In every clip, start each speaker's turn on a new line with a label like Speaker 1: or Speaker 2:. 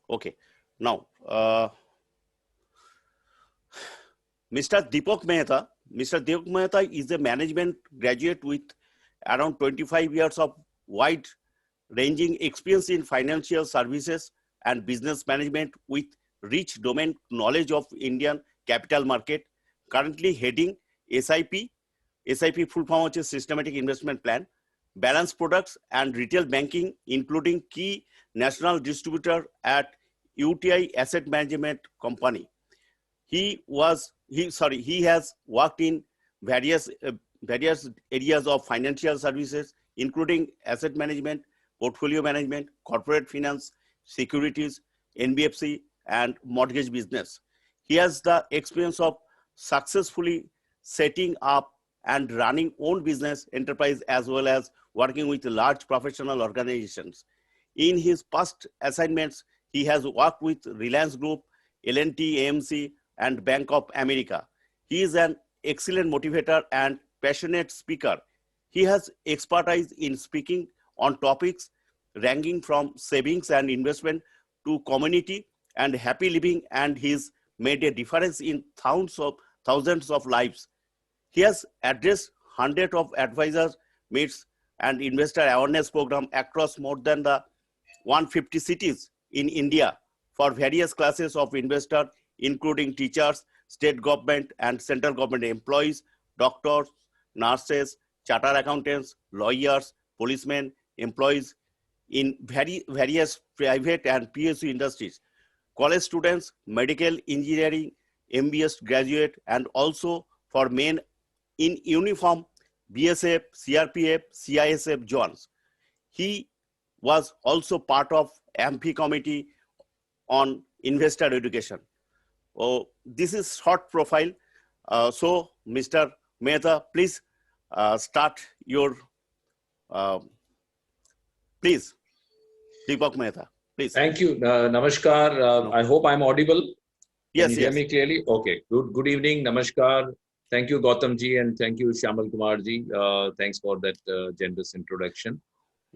Speaker 1: Okay. Now, Mr. Deepak Mehta. Mr. Deepak Mehta is a management graduate with around 25 years of wide-ranging experience in financial services and business management with rich domain knowledge of Indian capital market. Currently heading SIP. SIP full form is Systematic Investment Plan, balanced products and retail banking, including key national distributor at UTI Asset Management Company. He has worked in various various areas of financial services, including asset management, portfolio management, corporate finance, securities, NBFC, and mortgage business. He has the experience of successfully setting up and running own business enterprise as well as working with large professional organizations. In his past assignments, he has worked with Reliance Group, L&T, AMC, and Bank of America. He is an excellent motivator and passionate speaker. He has expertise in speaking on topics ranging from savings and investment to community and happy living, and he's made a difference in thousands of lives. He has addressed hundreds of advisors meets and investor awareness program across more than the 150 cities in India for various classes of investor, including teachers, state government and central government employees, doctors, nurses, chartered accountants, lawyers, policemen, employees in various private and PSU industries, college students, medical engineering, MBS graduate, and also for men in uniform, BSF, CRPF, CISF Johns. He was also part of AMFI committee on investor education. Oh, this is short profile. So, Mr. Mehta, please start your, please, Deepak Mehta, please.
Speaker 2: Thank you. Namaskar.
Speaker 1: No.
Speaker 2: I hope I'm audible. Can
Speaker 1: Yes,
Speaker 2: you hear me clearly? Okay. Good evening. Namaskar. Thank you, Gautam ji, and thank you, Shyamal Kumar ji. Thanks for that generous introduction.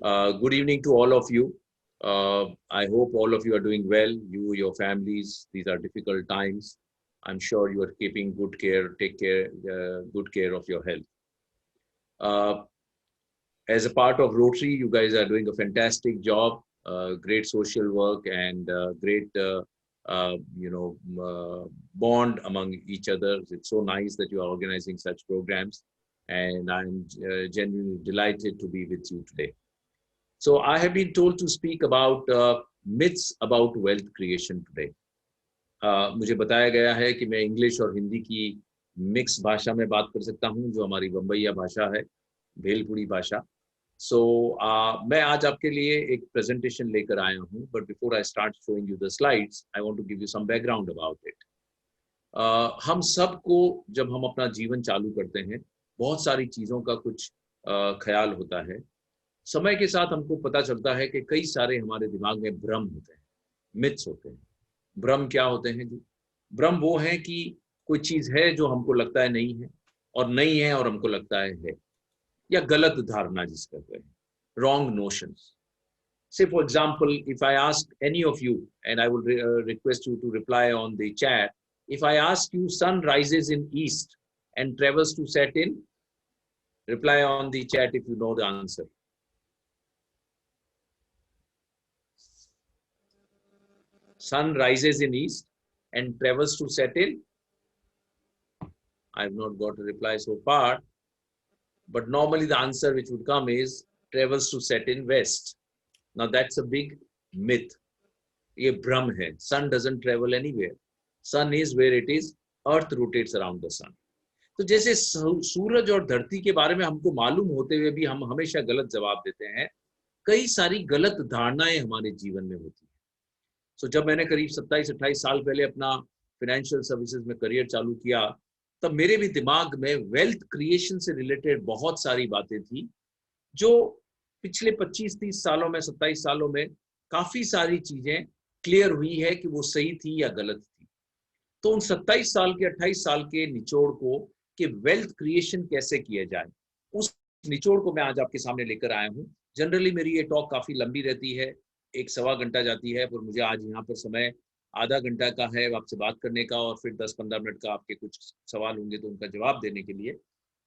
Speaker 2: Good evening to all of you. I hope all of you are doing well. You, your families. These are difficult times. I'm sure you are keeping good care. Take care, good care of your health. As a part of Rotary, you guys are doing a fantastic job. Great social work and great bond among each other. It's so nice that you are organizing such programs, and I'm genuinely delighted to be with you today. So I have been told to speak about myths about wealth creation today. मुझे बताया गया है कि मैं English और हिंदी की mix भाषा में बात कर सकता हूं, जो हमारी बम्बईया भाषा है, भेलपुरी भाषा. So मैं आज आपके लिए एक presentation लेकर आया हूँ, but before I start showing you the slides, I want to give you some background about it. हम सबको जब हम अपना जीवन चालू करते हैं, बहुत सारी चीज़ों का कुछ ख्याल होता है. समय के साथ हमको पता चलता है कि कई सारे हमारे दिमाग में भ्रम होते हैं, मिथ्स होते हैं. भ्रम क्या होते हैं जी? भ्रम वो है कि कोई चीज़ है जो हमको लगता है नहीं है, और नहीं है और हमको लगता है. या गलत धारणा जिसका कहते हैं, wrong notions. Say for example, if I ask any of you, and I will request you to reply on the chat, if I ask you sun rises in east and travels to set in, reply on the chat if you know the answer. Sun rises in east and travels to set in. I have not got a reply so far. But normally the answer which would come is travels to set in west. Now that's a big myth. ये भ्रम है. Sun doesn't travel anywhere. Sun is where it is. Earth rotates around the sun. तो जैसे सूरज और धरती के बारे में हमको मालूम होते हुए भी हम हमेशा गलत जवाब देते हैं, कई सारी गलत धारणाएं हमारे जीवन में होती हैं. So जब मैंने करीब 27-28 साल पहले अपना फाइनेंशियल सर्विसेज में करियर चालू किया, तब मेरे भी दिमाग में वेल्थ क्रिएशन से रिलेटेड बहुत सारी बातें थी, जो पिछले 25-30 सालों में, 27 सालों में काफी सारी चीजें क्लियर हुई है कि वो सही थी या गलत थी. तो उन 27 साल के 28 साल के निचोड़ को कि वेल्थ क्रिएशन कैसे किया जाए, उस निचोड़ को मैं आज आपके सामने लेकर आया हूँ. जनरली मेरी ये टॉक काफी लंबी रहती है, एक सवा घंटा जाती है, पर मुझे आज यहाँ पर समय आधा घंटा का है आपसे बात करने का, और फिर 10-15 मिनट का आपके कुछ सवाल होंगे तो उनका जवाब देने के लिए।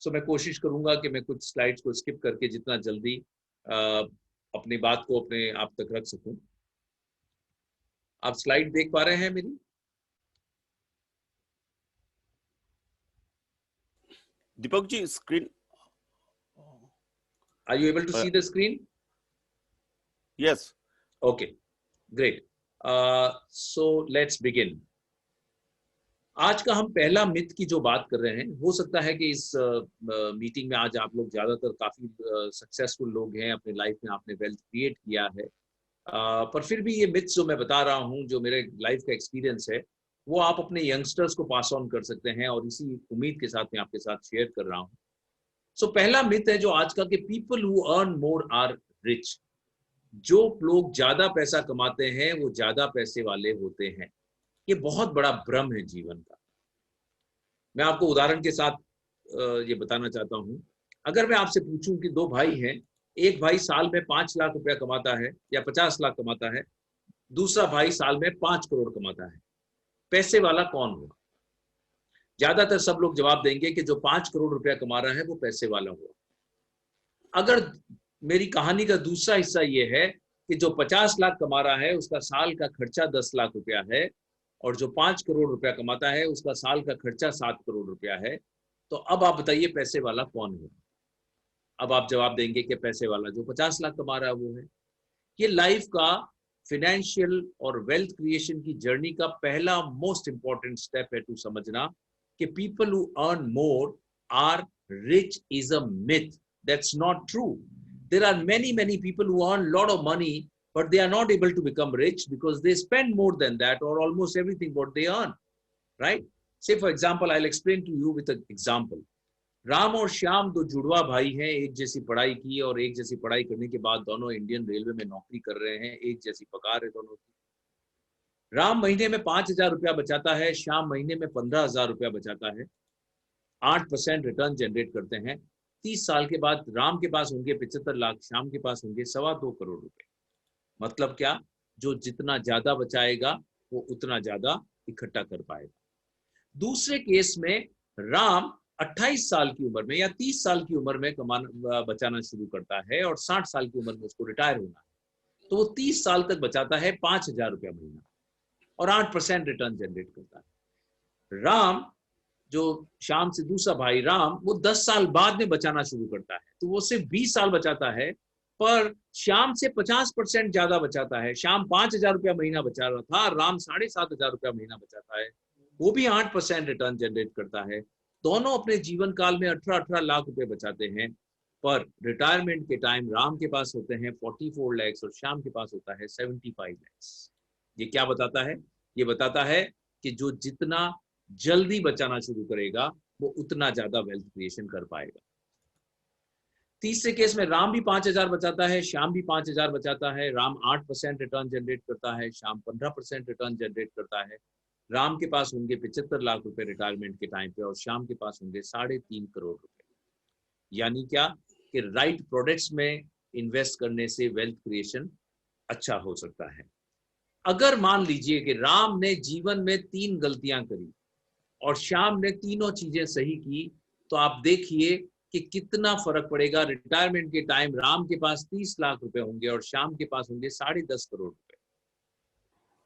Speaker 2: सो मैं कोशिश करूंगा कि मैं कुछ स्लाइड्स को स्किप करके जितना जल्दी अपनी बात को अपने आप तक रख सकूं। आप स्लाइड देख पा रहे हैं मेरी?
Speaker 1: Deepak ji, screen.
Speaker 2: Are you able to see the screen?
Speaker 1: Yes.
Speaker 2: Okay, great. So let's begin. आज का हम पहला मिथ की जो बात कर रहे हैं, हो सकता है कि इस मीटिंग में आज आप लोग ज्यादातर काफी सक्सेसफुल लोग हैं, अपने लाइफ में आपने वेल्थ क्रिएट किया है, पर फिर भी ये मिथ्स जो मैं बता रहा हूँ, जो मेरे लाइफ का एक्सपीरियंस है, वो आप अपने यंगस्टर्स को पास ऑन कर सकते हैं, और इसी उम्मीद के साथ मैं आपके साथ शेयर कर रहा हूँ। सो पहला मिथ है जो आज का, कि people who earn more are rich. जो लोग ज्यादा पैसा कमाते हैं वो ज्यादा पैसे वाले होते हैं। ये बहुत बड़ा भ्रम है जीवन का। मैं आपको उदाहरण के साथ ये बताना चाहता हूं। अगर मैं आपसे पूछूं कि दो भाई हैं, एक भाई साल में 5 लाख रुपया कमाता है या 50 लाख कमाता है, दूसरा भाई साल में 5 करोड़ कमाता है, पैसे वाला कौन होगा? ज्यादातर सब लोग जवाब देंगे कि जो 5 करोड़ रुपया कमा रहा है वो पैसे वाला होगा। अगर मेरी कहानी का दूसरा हिस्सा ये है कि जो 50 लाख कमा रहा है उसका साल का खर्चा 10 लाख रुपया है, और जो 5 करोड़ रुपया कमाता है उसका साल का खर्चा 7 करोड़ रुपया है, तो अब आप बताइए पैसे वाला कौन है? अब आप जवाब देंगे कि पैसे वाला जो 50 लाख कमा रहा है वो है। ये लाइफ का फाइनेंशियल और वेल्थ क्रिएशन की जर्नी का पहला मोस्ट इंपॉर्टेंट स्टेप है टू समझना कि people who earn more are rich is a myth. That's not true. There are many people who earn a lot of money, but they are not able to become rich because they spend more than that, or almost everything what they earn, right? Say for example, I'll explain to you with an example. Ram और श्याम दो जुड़वा भाई हैं, एक जैसी पढ़ाई की, और एक जैसी पढ़ाई करने के बाद दोनों इंडियन रेलवे में नौकरी कर रहे हैं, एक जैसी पगार है दोनों की। राम महीने में 5,000 रुपया बचाता है, श्याम महीने में 15,000 रुपया बचाता है, 8% रिटर्न जनरेट करते हैं। 30 साल के बाद राम के पास होंगे 75 लाख, श्याम के पास होंगे 2.25 करोड़ रुपए। मतलब क्या? जो जितना ज्यादा बचाएगा वो उतना ज्यादा इकट्ठा कर पाएगा। दूसरे केस में राम 28 साल की उम्र में या 30 साल की उम्र में बचाना शुरू करता है, और 60 साल की उम्र में उसको रिटायर होना है, तो वो 30 साल तक बचाता है 5,000 रुपया महीना, और 8% रिटर्न जनरेट करता है। राम, जो श्याम से दूसरा भाई राम, वो 10 साल बाद में बचाना शुरू करता है, तो वो सिर्फ 20 साल बचाता है, पर श्याम से 50% ज्यादा बचाता है। श्याम 5,000 रुपया महीना बचा रहा था, राम 7,500 रुपया महीना बचाता है, वो भी 8% रिटर्न जनरेट करता है। दोनों अपने जीवन काल में 18 लाख रुपए बचाते हैं, पर रिटायरमेंट के टाइम राम के पास होते हैं 44 लैक्स और श्याम के पास होता है 75 लैक्स। ये क्या बताता है? ये बताता है कि जो जितना जल्दी बचाना शुरू करेगा वो उतना ज्यादा वेल्थ क्रिएशन कर पाएगा। तीसरे केस में राम भी 5,000 बचाता है, श्याम भी 5,000 बचाता है। राम 8% रिटर्न जनरेट करता है, श्याम 15% रिटर्न जनरेट करता है। राम के पास होंगे 75 लाख रुपए रिटायरमेंट के टाइम पे, और श्याम के पास होंगे 3.5 करोड़ रुपए। यानी क्या? कि राइट प्रोडक्ट्स में इन्वेस्ट करने से वेल्थ क्रिएशन अच्छा हो सकता है। अगर मान लीजिए कि राम ने जीवन में 3 गलतियां करी और श्याम ने तीनों चीजें सही की, तो आप देखिए कि कितना फर्क पड़ेगा। रिटायरमेंट के टाइम राम के पास 30 लाख रुपए होंगे और श्याम के पास होंगे 10.5 करोड़ रुपए।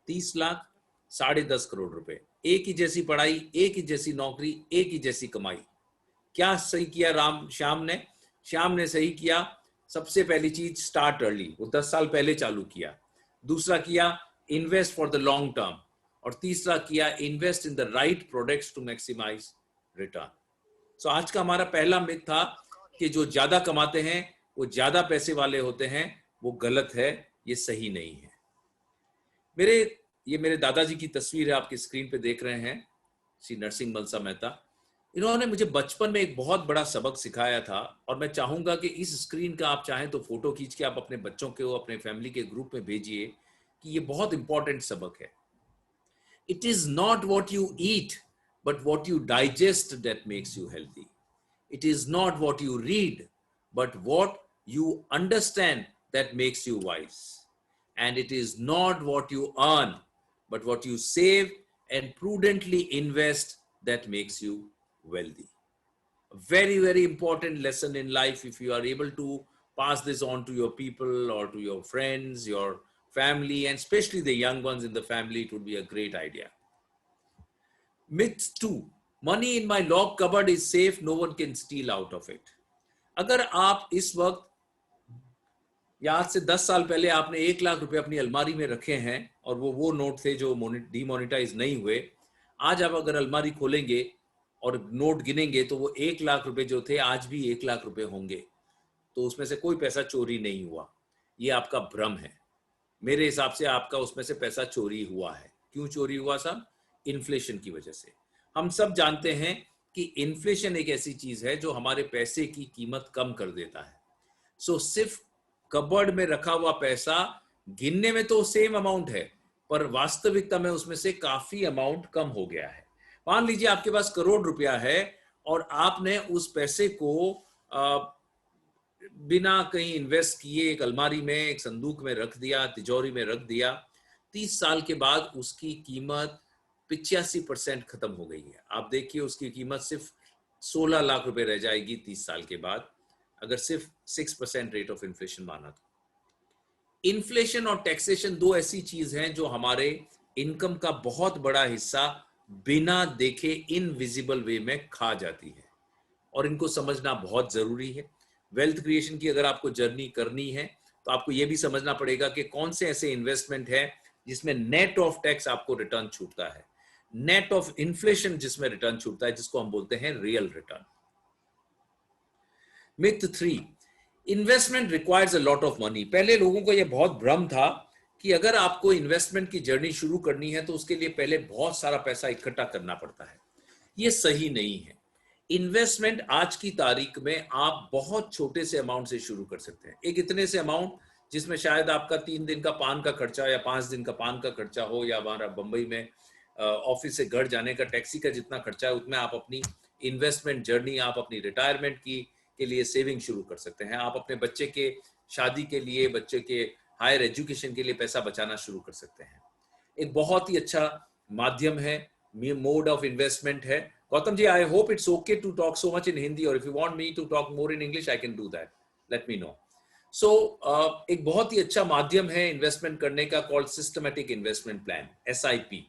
Speaker 2: 30 लाख, 10.5 करोड़ रुपए, एक ही जैसी पढ़ाई, एक ही जैसी नौकरी, एक ही जैसी कमाई। क्या सही किया राम श्याम ने? श्याम ने सही किया, सबसे पहली चीज स्टार्ट अर्ली, वो 10 साल पहले चालू किया। दूसरा किया invest for the long term, और तीसरा किया invest in the right products to maximise return. So आज का हमारा पहला मिथ था कि जो ज्यादा कमाते हैं वो ज्यादा पैसे वाले होते हैं। वो गलत है, ये सही नहीं है। ये मेरे दादाजी की तस्वीर है, आपकी स्क्रीन पे देख रहे हैं, श्री नरसिंह मलसा मेहता। इन्होंने मुझे बचपन में एक बहुत बड़ा सबक सिखाया था, और मैं चाहूंगा कि इस स्क्रीन का आप चाहें तो फोटो खींच के आप अपने बच्चों को, अपने फैमिली के ग्रुप में भेजिए, कि ये बहुत इंपॉर्टेंट सबक है। It is not what you eat, but what you digest that makes you healthy. It is not what you read, but what you understand that makes you wise. and it is not what you earn, but what you save and prudently invest that makes you wealthy. A very, very important lesson in life. If you are able to pass this on to your people or to your friends, your family, and especially the young ones in the family, it would be a great idea. Myth 2, money in my lock cupboard is safe, no one can steal out of it. अगर आप इस वक्त या आज से 10 साल पहले आपने 1 लाख रुपए अपनी अलमारी में रखे हैं और वो नोट थे जो डीमोनेटाइज नहीं हुए, आज आप अगर अलमारी खोलेंगे और नोट गिनेंगे तो वो 1 लाख रुपए जो थे आज भी 1 लाख रुपए होंगे। तो उसमें से कोई पैसा चोरी नहीं हुआ, ये आपका भ्रम है। मेरे हिसाब से आपका उसमें से पैसा चोरी हुआ है। क्यों चोरी हुआ साहब? इन्फ्लेशन की वजह से। हम सब जानते हैं कि इन्फ्लेशन एक ऐसी चीज है जो हमारे पैसे की कीमत कम कर देता है। सो सिर्फ कबर्ड में रखा हुआ पैसा गिनने में तो सेम अमाउंट है, पर वास्तविकता में उसमें से काफी अमाउंट कम हो गया है। मान लीजिए आपके पास करोड़ रुपया है और आपने उस पैसे को बिना कहीं इन्वेस्ट किए एक अलमारी में, एक संदूक में रख दिया, तिजोरी में रख दिया। 30 साल के बाद उसकी कीमत 85% खत्म हो गई है। आप देखिए उसकी कीमत सिर्फ 16 लाख रुपए रह जाएगी 30 साल के बाद, अगर सिर्फ 6% रेट ऑफ इन्फ्लेशन माना तो। इन्फ्लेशन और टैक्सेशन दो ऐसी चीज हैं जो हमारे इनकम का बहुत बड़ा हिस्सा बिना देखे इनविजिबल वे में खा जाती है, और इनको समझना बहुत जरूरी है। वेल्थ क्रिएशन की अगर आपको जर्नी करनी है तो आपको यह भी समझना पड़ेगा कि कौन से ऐसे इन्वेस्टमेंट है जिसमें नेट ऑफ टैक्स आपको रिटर्न छूटता है, नेट ऑफ इन्फ्लेशन जिसमें रिटर्न छूटता है, जिसको हम बोलते हैं real return. Myth 3, investment requires a lot of money. पहले लोगों को यह बहुत भ्रम था कि अगर आपको इन्वेस्टमेंट की जर्नी शुरू करनी है तो उसके लिए पहले बहुत सारा पैसा इकट्ठा करना पड़ता है। यह सही नहीं है। इन्वेस्टमेंट आज की तारीख में आप बहुत छोटे से अमाउंट से शुरू कर सकते हैं। एक इतने से अमाउंट जिसमें शायद आपका 3 दिन का पान का खर्चा या 5 दिन का पान का खर्चा हो, या हमारा बंबई में ऑफिस से घर जाने का टैक्सी का जितना खर्चा है, उसमें आप अपनी इन्वेस्टमेंट जर्नी, आप अपनी रिटायरमेंट की के लिए सेविंग शुरू कर सकते हैं। आप अपने बच्चे के शादी के लिए, बच्चे के हायर एजुकेशन के लिए पैसा बचाना शुरू कर सकते हैं। एक बहुत ही अच्छा माध्यम है, मोड ऑफ इन्वेस्टमेंट है। Gautam ji, I hope it's okay to talk so much in Hindi, और if you want me to talk more in English I can do that, let me know. So एक बहुत ही अच्छा माध्यम है इन्वेस्टमेंट करने का, called systematic investment plan, SIP।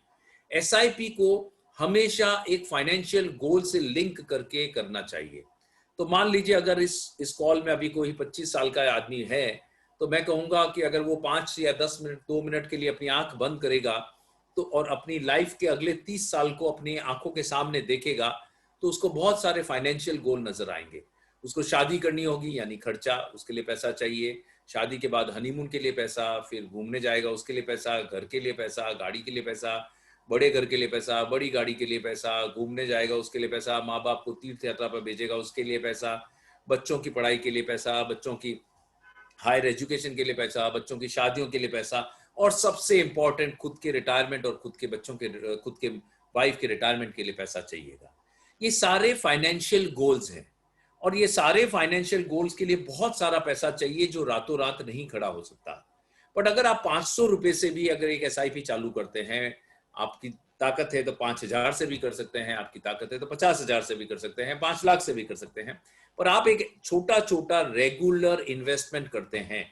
Speaker 2: SIP को हमेशा एक फाइनेंशियल गोल से लिंक करके करना चाहिए। तो मान लीजिए अगर इस कॉल में अभी कोई 25 साल का आदमी है, तो मैं कहूंगा कि अगर वो 5 या 10 मिनट, 2 मिनट के लिए अपनी आंख बंद करेगा तो और अपनी लाइफ के अगले 30 साल को अपनी आंखों के सामने देखेगा, तो उसको बहुत सारे फाइनेंशियल गोल नजर आएंगे। उसको शादी करनी होगी, यानी खर्चा, उसके लिए पैसा चाहिए। शादी के बाद हनीमून के लिए पैसा, फिर घूमने जाएगा उसके लिए पैसा, घर के लिए पैसा, गाड़ी के लिए पैसा, बड़े घर के लिए पैसा, बड़ी गाड़ी के लिए पैसा, घूमने जाएगा उसके लिए पैसा, माँ बाप को तीर्थ यात्रा पर भेजेगा उसके लिए पैसा, बच्चों की पढ़ाई के लिए पैसा, बच्चों की हायर एजुकेशन के लिए पैसा, बच्चों की शादियों के लिए पैसा, और सबसे इंपॉर्टेंट खुद के रिटायरमेंट और खुद के बच्चों के, खुद के वाइफ के रिटायरमेंट के लिए पैसा चाहिएगा। ये सारे फाइनेंशियल गोल्स हैं, और ये सारे फाइनेंशियल गोल्स के लिए बहुत सारा पैसा चाहिए जो रातों रात नहीं खड़ा हो सकता। बट अगर आप 500 रुपए से भी अगर एक SIP चालू करते हैं, आपकी ताकत है तो 5,000 से भी कर सकते हैं, आपकी ताकत है तो 50,000 से भी कर सकते हैं, 5 लाख से भी कर सकते हैं, पर आप एक छोटा छोटा रेगुलर इन्वेस्टमेंट करते हैं,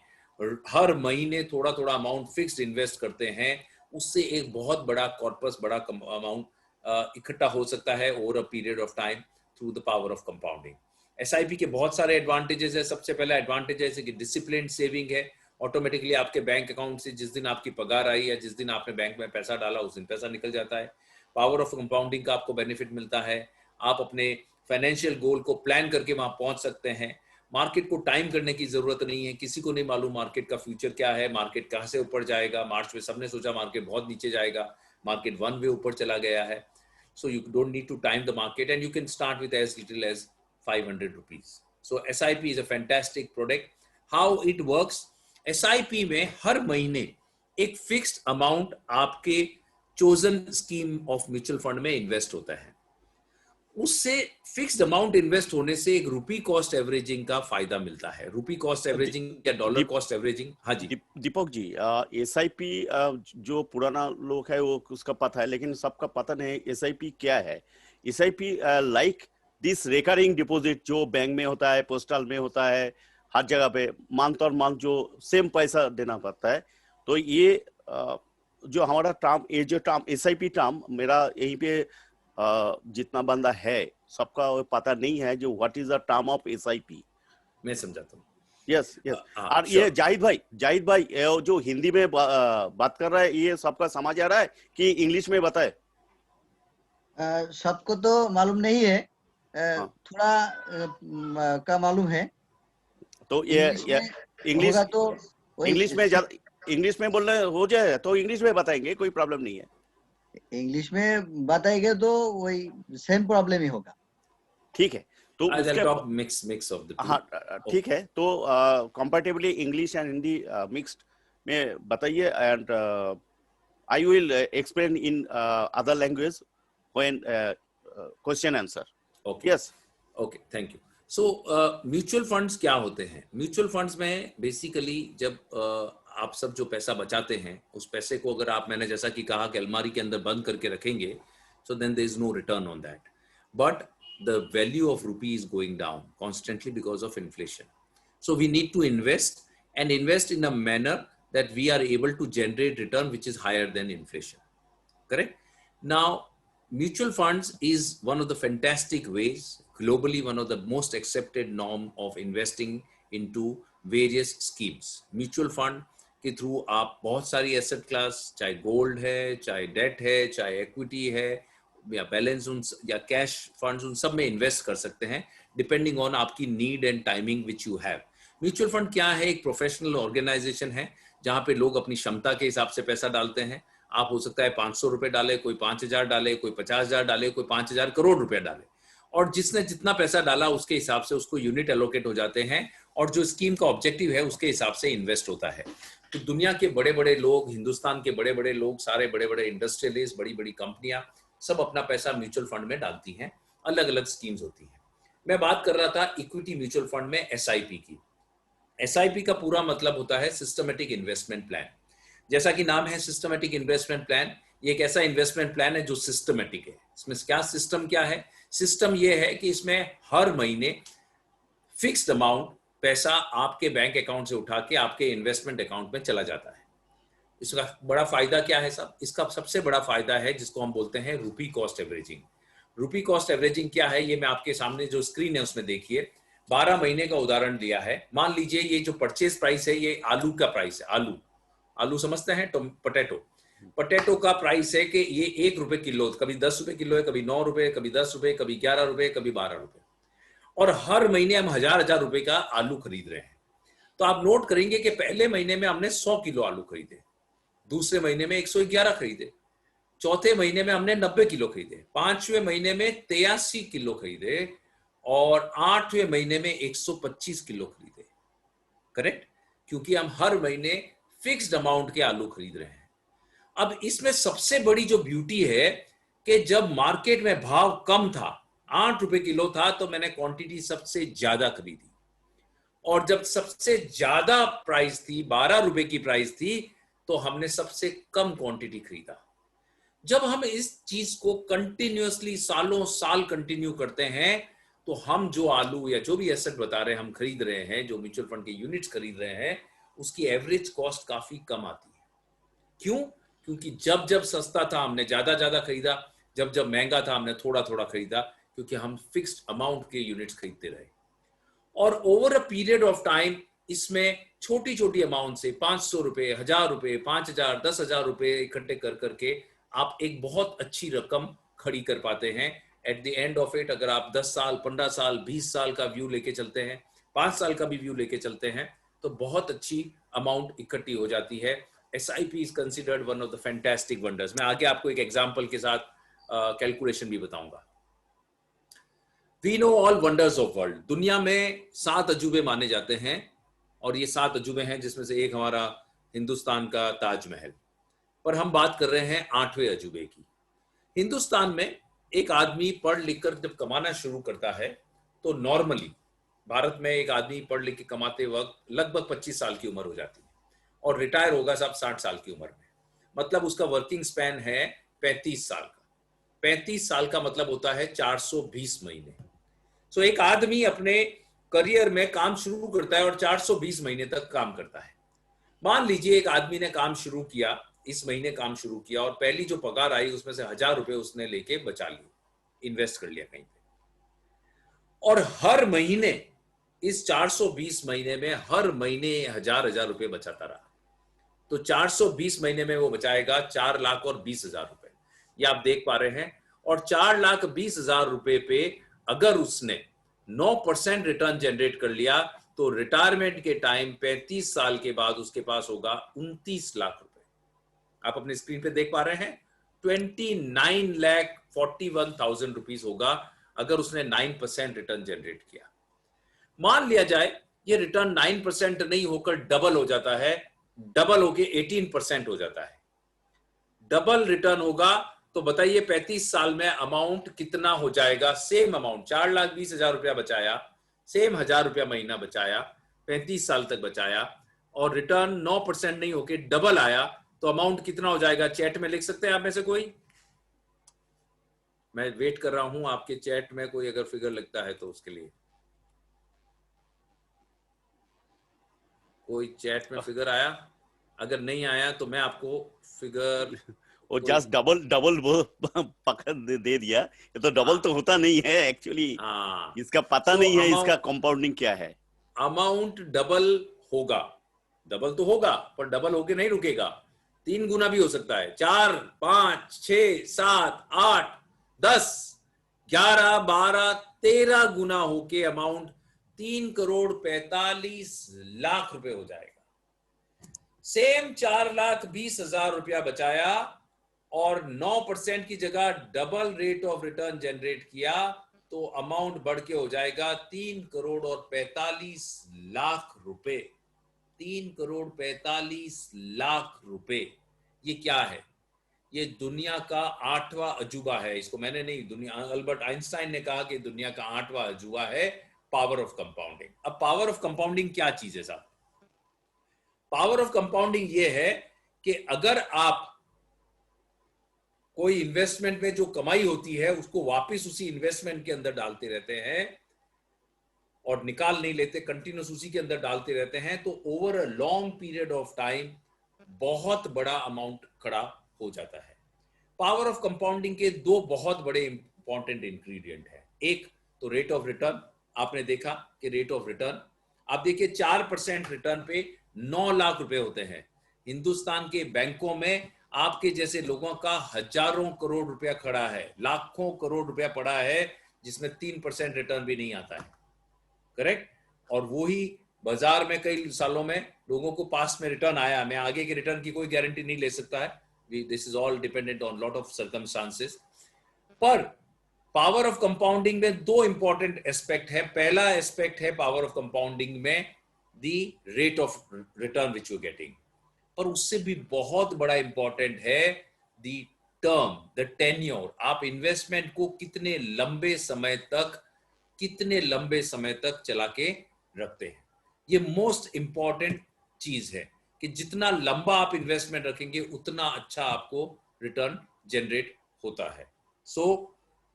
Speaker 2: हर महीने थोड़ा थोड़ा अमाउंट फिक्स्ड इन्वेस्ट करते हैं, उससे एक बहुत बड़ा कॉर्पस, बड़ा अमाउंट इकट्ठा हो सकता है over a period of time through the power of compounding. SIP के बहुत सारे एडवांटेजेस है। सबसे पहला एडवांटेज है कि डिसिप्लिन सेविंग है। ऑटोमेटिकली आपके बैंक अकाउंट से जिस दिन आपकी पगार आई या जिस दिन आपने बैंक में पैसा डाला उस दिन पैसा निकल जाता है। पावर ऑफ कंपाउंडिंग का आपको बेनिफिट मिलता है। आप अपने फाइनेंशियल गोल को प्लान करके वहां पहुंच सकते हैं। मार्केट को टाइम करने की जरूरत नहीं है। किसी को नहीं मालूम मार्केट का फ्यूचर क्या है, मार्केट कहां से ऊपर जाएगा। मार्च में सबने सोचा मार्केट बहुत नीचे जाएगा, मार्केट 1 वे ऊपर चला गया है। So you don't need to time the market, and you can start with as little as 500 rupees. So SIP is a fantastic product. How it works? SIP में हर महीने एक फिक्स्ड अमाउंट आपके chosen scheme of mutual fund में invest होता है। उससे fixed amount invest होने से एक रुपी कॉस्ट एवरेजिंग का फायदा मिलता है। रुपी कॉस्ट एवरेजिंग या डॉलर कॉस्ट एवरेजिंग? हाँ जी
Speaker 1: दीपक जी, एसआईपी जो पुराना लोग है वो उसका पता है, लेकिन सबका पता नहीं एसआईपी क्या है। SIP like this recurring deposit जो बैंक में होता है, पोस्टल में होता है, हर जगह पे मंथ और मंथ जो सेम पैसा देना पड़ता है। तो ये जो हमारा टर्म, ये जो टर्म एसआईपी टर्म, मेरा यहीं पे जितना बंदा है सबका वो पता नहीं है जो what is the term of SIP.
Speaker 2: मैं समझाता हूँ।
Speaker 1: Yes yes. और ये जाहिद भाई ये जो हिंदी में बात कर रहा है, ये सबका समझ आ रहा है कि इंग्लिश में बताए?
Speaker 3: सबको तो मालूम नहीं है,
Speaker 1: हाँ।
Speaker 3: थोड़ा का मालूम है।
Speaker 1: तो ये इंग्लिश
Speaker 3: होगा तो वही
Speaker 1: इंग्लिश में बोलना हो जाए तो इंग्लिश में बताएंगे, कोई प्रॉब्लम नहीं है।
Speaker 3: इंग्लिश में बताएंगे तो वही सेम प्रॉब्लम ही होगा।
Speaker 1: ठीक है, तो
Speaker 2: मिक्स ऑफ द टू।
Speaker 1: हाँ ठीक है, तो comparatively English and Hindi mixed में बताइए, and I will explain in other language when question answer.
Speaker 2: Okay
Speaker 1: yes
Speaker 2: okay, thank you. So mutual funds क्या होते हैं? म्यूचुअल फंड्स में बेसिकली जब आप सब जो पैसा बचाते हैं उस पैसे को अगर आप, मैंने जैसा कि कहा कि अलमारी के अंदर बंद करके रखेंगे, so then there is no return on that, but the value of rupee is going down constantly because of inflation. So we need to invest in a manner that we are able to generate return which is higher than inflation. Correct? Now, mutual funds is one of the fantastic ways, globally one of the most accepted norm of investing into various schemes. Mutual fund के through आप बहुत सारी asset class, चाहे gold है, चाहे date है, चाहे equity है, या बैलेंस उन या कैश फंड्स, उन सब में इन्वेस्ट कर सकते हैं डिपेंडिंग ऑन आपकी need and timing which you have. Mutual fund क्या है? एक प्रोफेशनल ऑर्गेनाइजेशन है जहां पे लोग अपनी क्षमता के हिसाब से पैसा डालते हैं। आप हो सकता है 500 रुपए डाले, कोई 5,000 डाले, कोई 50,000 डाले, कोई 5,000 करोड़ रुपए डाले, और जिसने जितना पैसा डाला उसके हिसाब से उसको यूनिट एलोकेट हो जाते हैं, और जो स्कीम का ऑब्जेक्टिव है उसके हिसाब से इन्वेस्ट होता है। तो दुनिया के बड़े बड़े लोग, हिंदुस्तान के बड़े बड़े लोग, सारे बड़े बड़े इंडस्ट्रियलिस्ट, बड़ी बड़ी कंपनियां सब अपना पैसा म्यूचुअल फंड में डालती हैं। अलग अलग स्कीम्स होती हैं। मैं बात कर रहा था इक्विटी म्यूचुअल फंड में एसआईपी की। एसआईपी का पूरा मतलब होता है सिस्टमैटिक इन्वेस्टमेंट प्लान। जैसा कि नाम है सिस्टमैटिक इन्वेस्टमेंट प्लान, ये एक ऐसा इन्वेस्टमेंट प्लान है जो सिस्टमैटिक है। इसमें क्या सिस्टम क्या है? सिस्टम ये है कि इसमें हर महीने फिक्स्ड अमाउंट पैसा आपके बैंक अकाउंट से उठा के आपके इन्वेस्टमेंट अकाउंट में चला जाता है। इसका बड़ा फायदा क्या है साहब? इसका सबसे बड़ा फायदा है जिसको हम बोलते हैं रुपी कॉस्ट एवरेजिंग। रुपी कॉस्ट एवरेजिंग क्या है? ये मैं आपके सामने जो स्क्रीन है उसमें देखिए, 12 महीने का उदाहरण दिया है। मान लीजिए ये जो परचेज प्राइस है ये आलू का प्राइस है। आलू समझते हैं? तो पटेटो का प्राइस है कि ये 1 रुपए किलो, कभी 10 रुपए किलो है, कभी 9 रुपए, कभी 10 रुपए, कभी 11 रुपए, कभी 12 रुपए, और हर महीने हम हजार रुपए का आलू खरीद रहे हैं। तो आप नोट करेंगे कि पहले महीने में हमने 100 किलो आलू खरीदे, दूसरे महीने में 111 खरीदे, चौथे महीने में हमने 90 किलो खरीदे, पांचवें महीने में 83 किलो खरीदे, और 8वें महीने में 125 किलो खरीदे। करेक्ट? क्योंकि हम हर महीने फिक्स्ड अमाउंट के आलू खरीद रहे हैं। अब इसमें सबसे बड़ी जो ब्यूटी है कि जब मार्केट में भाव कम था, 8 रुपए किलो था, तो मैंने क्वांटिटी सबसे ज्यादा खरीदी, और जब सबसे ज्यादा प्राइस थी, 12 रुपए की प्राइस थी, तो हमने सबसे कम क्वांटिटी खरीदा। जब हम इस चीज को कंटिन्यूअसली सालों साल कंटिन्यू करते हैं, तो हम जो आलू या जो भी एसेट बता रहे हैं हम खरीद रहे हैं, जो म्यूचुअल फंड के यूनिट्स खरीद रहे हैं, उसकी एवरेज कॉस्ट काफी कम आती है। क्यों? क्योंकि जब जब सस्ता था हमने ज्यादा खरीदा, जब जब महंगा था हमने थोड़ा खरीदा, क्योंकि हम फिक्स्ड अमाउंट के यूनिट्स खरीदते रहे। और over a period of time इसमें छोटी अमाउंट से 500 रुपए, 1000 रुपए, 5000, 10,000 रुपए इकट्ठे कर करके आप एक बहुत अच्छी रकम खड़ी कर पाते हैं। At the end of it, अगर आप 10 साल, 15 साल, 20 साल का व्यू लेके चलते हैं, 5 साल का भी व्यू लेके चलते हैं, तो बहुत अच्छी अमाउंट इकट्ठी हो जाती है। SIP is considered one of the fantastic wonders. मैं आगे आपको एक एग्जांपल के साथ कैलकुलेशन भी बताऊंगा। We know all wonders of world. दुनिया में 7 अजूबे माने जाते हैं, और ये 7 अजूबे हैं जिसमें से एक हमारा हिंदुस्तान का ताजमहल। पर हम बात कर रहे हैं 8वें अजूबे की। हिंदुस्तान में एक आदमी पढ़ लिख कर जब कमाना शुरू करता है तो नॉर्मली भारत में एक आदमी पढ़ लिख के कमाते वक्त लगभग 25 साल की उम्र हो जाती है और रिटायर होगा सब 60 साल की उम्र में। मतलब उसका वर्किंग स्पैन है 35 साल का। 35 साल का मतलब होता है 420 महीने। सो एक आदमी अपने करियर में काम शुरू करता है और 420 महीने तक काम करता है। मान लीजिए एक आदमी ने काम शुरू किया, इस महीने काम शुरू किया और पहली जो पगार आई उसमें से 1000 रुपए उसने लेके बचा लिए, इन्वेस्ट कर लिया कहीं पे, और हर महीने इस 420 महीने में हर महीने 1000 रुपए बचाता रहा, तो 420 महीने में वो बचाएगा 4,20,000 रुपए। ये आप देख पा रहे हैं। और 4,20,000 रुपए पे अगर उसने 9% रिटर्न जनरेट कर लिया तो रिटायरमेंट के टाइम 35 साल के बाद उसके पास होगा 29 लाख रुपए। आप अपने स्क्रीन पे देख पा रहे हैं 29,41,000 रुपीज होगा अगर उसने 9% रिटर्न जनरेट किया। मान लिया जाए ये रिटर्न 9% नहीं होकर डबल हो जाता है, डबल होके 18% हो जाता है। डबल रिटर्न होगा तो बताइए 35 साल में अमाउंट कितना हो जाएगा? सेम अमाउंट 4,20,000 रुपया बचाया, सेम 1000 रुपया महीना बचाया, 35 साल तक बचाया और रिटर्न 9% नहीं होके डबल आया तो अमाउंट कितना हो जाएगा? चैट में लिख सकते हैं आप में से कोई? मैं वेट कर रहा हूं आपके चैट में कोई अगर फिगर लगता है तो उसके लिए। कोई चैट में फिगर आया? अगर नहीं आया तो मैं आपको फिगर
Speaker 1: वो जस्ट डबल वो पकड़ दे दिया। ये तो डबल तो होता नहीं है एक्चुअली, इसका पता
Speaker 2: तो
Speaker 1: नहीं है इसका कंपाउंडिंग क्या है।
Speaker 2: अमाउंट डबल होगा, डबल तो होगा पर डबल होके नहीं रुकेगा, 3 गुना भी हो सकता है। 4, 5, 6, 7, 8, 10, 11, 12, 13 गुना होके अमाउंट 3,45,00,000 रुपए हो जाएगा। सेम 4,20,000 रुपया बचाया और 9% की जगह double rate of return generate किया तो अमाउंट बढ़ के हो जाएगा 3,45,00,000 रुपए। 3,45,00,000 रुपए। ये क्या है? ये दुनिया का 8वां अजूबा है। इसको मैंने नहीं, दुनिया, अल्बर्ट आइंस्टाइन ने कहा कि दुनिया का 8वां अजूबा है पावर ऑफ कंपाउंडिंग। अब पावर ऑफ कंपाउंडिंग क्या चीज है साहब? पावर ऑफ कंपाउंडिंग ये है कि अगर आप कोई इन्वेस्टमेंट में जो कमाई होती है उसको वापस उसी इन्वेस्टमेंट के अंदर डालते रहते हैं और निकाल नहीं लेते, कंटिन्यूस उसी के अंदर डालते रहते हैं, तो over a long period of time बहुत बड़ा अमाउंट खड़ा हो जाता है। पावर ऑफ कंपाउंडिंग के 2 बहुत बड़े इंपॉर्टेंट इंग्रेडिएंट है। एक तो रेट ऑफ रिटर्न। आपने देखा कि रेट ऑफ रिटर्न, आप देखिए 4% रिटर्न पे 9 लाख रुपए होते हैं। हिंदुस्तान के बैंकों में आपके जैसे लोगों का हजारों करोड़ रुपया खड़ा है, लाखों करोड़ रुपया पड़ा है जिसमें 3% रिटर्न भी नहीं आता है। करेक्ट? और वो ही बाजार में कई सालों में लोगों को पास्ट में रिटर्न आया। मैं आगे के रिटर्न की कोई गारंटी नहीं ले सकता है, this is all dependent on lot of circumstances. पर पावर ऑफ कंपाउंडिंग में 2 इंपॉर्टेंट एस्पेक्ट है। पहला एस्पेक्ट है पावर ऑफ कंपाउंडिंग में the rate of return which you getting, और उससे भी बहुत बड़ा इंपॉर्टेंट है दी टर्म, द टेन्योर। आप इन्वेस्टमेंट को कितने लंबे समय तक चला के रखते हैं। ये मोस्ट इंपॉर्टेंट चीज है कि जितना लंबा आप इन्वेस्टमेंट रखेंगे उतना अच्छा आपको रिटर्न जनरेट होता है। सो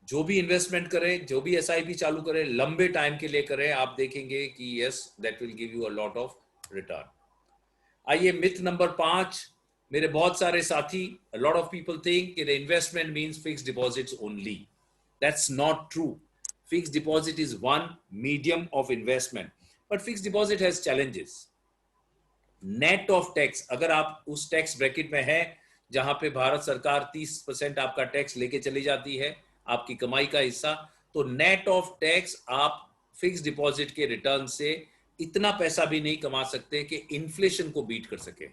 Speaker 2: जो भी इन्वेस्टमेंट करें, जो भी एसआईपी चालू करें, लंबे टाइम के लिए करें, आप देखेंगे कि yes, that will give you a lot of return. आइए मिथ नंबर 5। मेरे बहुत सारे साथी, a lot of people think that investment means fixed deposits only. That's not true. Fixed deposit is one medium of investment, but fixed deposit has challenges. Net of tax, अगर आप उस tax bracket में हैं जहां पे भारत सरकार 30% आपका tax लेके चली जाती है, आपकी कमाई का हिस्सा, तो नेट ऑफ टैक्स आप फिक्स डिपॉजिट के रिटर्न से इतना पैसा भी नहीं कमा सकते कि इन्फ्लेशन को बीट कर सके।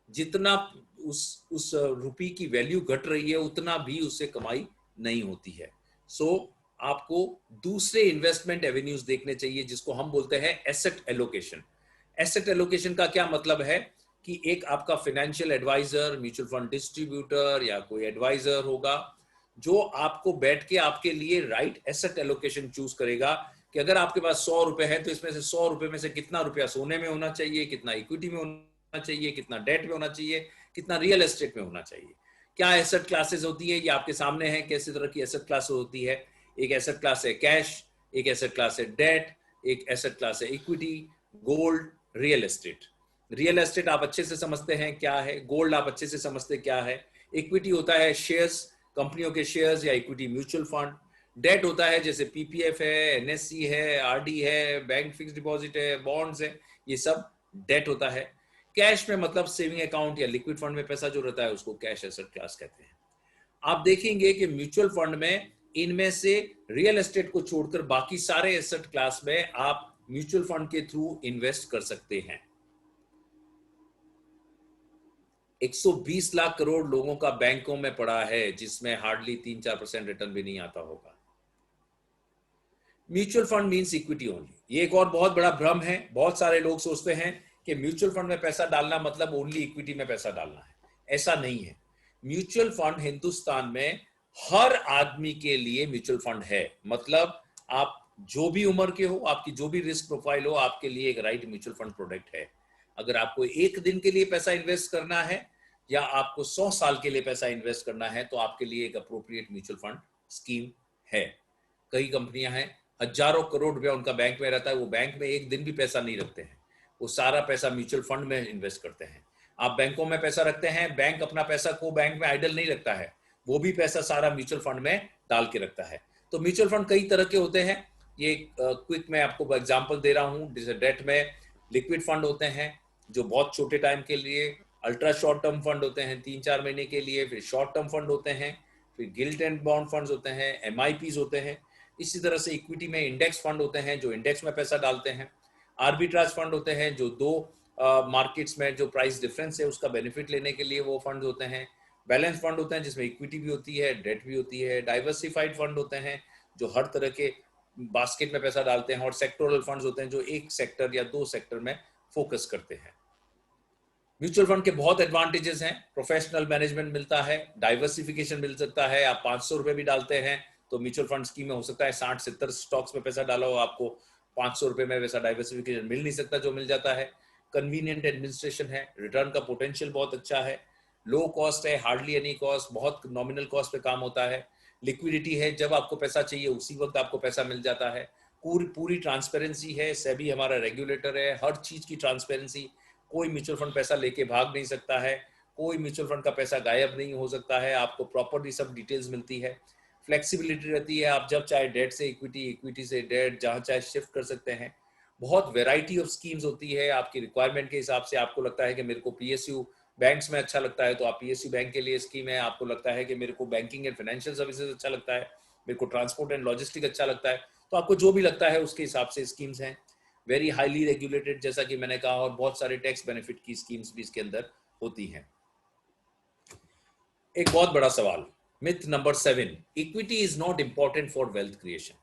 Speaker 2: जितना उस रुपये की वैल्यू घट रही है उतना भी उससे कमाई नहीं होती है। सो आपको दूसरे इन्वेस्टमेंट एवेन्यूज देखने चाहिए जिसको हम बोलते हैं एसेट एलोकेशन। एसेट एलोकेशन का क्या मतलब है कि एक आपका financial adviser, mutual fund distributor या कोई एडवाइजर होगा जो आपको बैठ के आपके लिए राइट एसेट एलोकेशन चूज करेगा कि अगर आपके पास 100 रुपए है तो इसमें से 100 रुपए में से कितना रुपया सोने में होना चाहिए, कितना इक्विटी में होना चाहिए, कितना डेट में होना चाहिए, कितना रियल एस्टेट में होना चाहिए। क्या एसेट क्लासेस होती है, ये आपके सामने है कैसे तरह की एसेट क्लास होती है। एक एसेट क्लास है कैश, एक एसेट क्लास है डेट, एक एसेट क्लास है equity, gold, real estate. Real estate आप अच्छे से समझते हैं क्या है, गोल्ड आप अच्छे से समझते क्या है, इक्विटी होता है शेयर्स, कंपनियों के शेयर्स या इक्विटी म्यूचुअल फंड, डेट होता है जैसे पीपीएफ है, एनएससी है, आरडी है, बैंक फिक्स डिपॉजिट है, बॉन्ड्स है, ये सब डेट होता है। कैश में मतलब सेविंग अकाउंट या लिक्विड फंड में पैसा जो रहता है उसको कैश एसेट क्लास कहते हैं। आप देखेंगे कि म्यूचुअल फंड में इनमें से रियल एस्टेट को छोड़कर बाकी सारे एसेट क्लास में आप म्यूचुअल फंड के थ्रू इन्वेस्ट कर सकते हैं। 120 लाख करोड़ लोगों का बैंकों में पड़ा है, जिसमें हार्डली 3-4% रिटर्न भी नहीं आता होगा। Mutual fund means equity only. ये एक और बहुत बड़ा भ्रम है। बहुत सारे लोग सोचते हैं कि म्यूचुअल फंड में पैसा डालना मतलब ओनली इक्विटी में पैसा डालना है। ऐसा नहीं है। म्यूचुअल फंड हिंदुस्तान में हर आदमी के लिए म्यूचुअल फंड है। मतलब आप जो भी उम्र के हो, आपकी जो भी रिस्क प्रोफाइल हो, आपके लिए एक राइट म्यूचुअल फंड प्रोडक्ट है। अगर आपको एक दिन के लिए पैसा इन्वेस्ट करना है या आपको 100 साल के लिए पैसा इन्वेस्ट करना है तो आपके लिए एक अप्रोप्रिएट म्यूचुअल फंड स्कीम है। कई कंपनियां हैं, हजारों करोड़ रुपया उनका बैंक में रहता है, वो बैंक में एक दिन भी पैसा नहीं रखते हैं, वो सारा पैसा म्यूचुअल फंड में इन्वेस्ट करते हैं। आप बैंकों में पैसा रखते हैं, बैंक अपना पैसा को बैंक में आइडल नहीं रखता है, वो भी पैसा सारा म्यूचुअल फंड में डाल के रखता है। तो म्यूचुअल फंड कई तरह के होते हैं। ये क्विक मैं आपको एग्जांपल दे रहा हूँ। जैसे डेट में लिक्विड फंड होते हैं जो बहुत छोटे टाइम के लिए, अल्ट्रा शॉर्ट टर्म फंड होते हैं 3-4 महीने के लिए, फिर शॉर्ट टर्म फंड होते हैं, फिर गिल्ट एंड बॉन्ड फंड्स होते हैं, एमआईपीज होते हैं। इसी तरह से इक्विटी में इंडेक्स फंड होते हैं जो इंडेक्स में पैसा डालते हैं। आर्बिट्राज फंड होते हैं जो दो मार्केट्स में जो प्राइस डिफरेंस है उसका बेनिफिट लेने के लिए वो फंड होते हैं। बैलेंस फंड होते हैं जिसमें इक्विटी भी होती है, डेट भी होती है। डाइवर्सिफाइड फंड होते हैं जो हर तरह के बास्केट में पैसा डालते हैं। और सेक्टोरल फंड्स होते हैं जो एक सेक्टर या दो सेक्टर में फोकस करते हैं। म्यूचुअल फंड के बहुत एडवांटेजेस हैं। प्रोफेशनल मैनेजमेंट मिलता है, डाइवर्सिफिकेशन मिल सकता है। आप 500 रुपए भी डालते हैं तो म्यूचुअल फंड स्कीम में हो सकता है 60-70 स्टॉक्स में पैसा डाला हो, आपको 500 रुपए में वैसा डाइवर्सिफिकेशन मिल नहीं सकता जो मिल जाता है। कन्वीनियंट एडमिनिस्ट्रेशन है, रिटर्न का पोटेंशियल बहुत अच्छा है, लो कॉस्ट है, हार्डली एनी कॉस्ट, बहुत नॉमिनल कॉस्ट पे काम होता है। लिक्विडिटी है, जब आपको पैसा चाहिए उसी वक्त आपको पैसा मिल जाता है। पूरी ट्रांसपेरेंसी है, सेबी हमारा रेगुलेटर है, हर चीज की ट्रांसपेरेंसी। कोई म्यूचुअल फंड पैसा लेके भाग नहीं सकता है, कोई म्यूचुअल फंड का पैसा गायब नहीं हो सकता है, आपको प्रॉपर्ली सब डिटेल्स मिलती है। फ्लेक्सिबिलिटी रहती है, आप जब चाहे डेट से इक्विटी, इक्विटी से डेट, जहां चाहे शिफ्ट कर सकते हैं। बहुत वेराइटी ऑफ स्कीम्स होती है, आपकी रिक्वायरमेंट के हिसाब से। आपको लगता है कि मेरे को पीएसयू बैंक्स में अच्छा लगता है तो आप पीएसयू बैंक के लिए स्कीम है। आपको लगता है कि मेरे को बैंकिंग एंड फाइनेंशियल सर्विसेज अच्छा लगता है, मेरे को ट्रांसपोर्ट एंड लॉजिस्टिक अच्छा लगता है, तो आपको जो भी लगता है उसके हिसाब से स्कीम्स हैं। वेरी हाईली रेगुलेटेड, जैसा कि मैंने कहा, और बहुत सारे टैक्स बेनिफिट की स्कीम्स भी इसके अंदर होती हैं। एक बहुत बड़ा सवाल, myth number 7, equity is not important for wealth creation.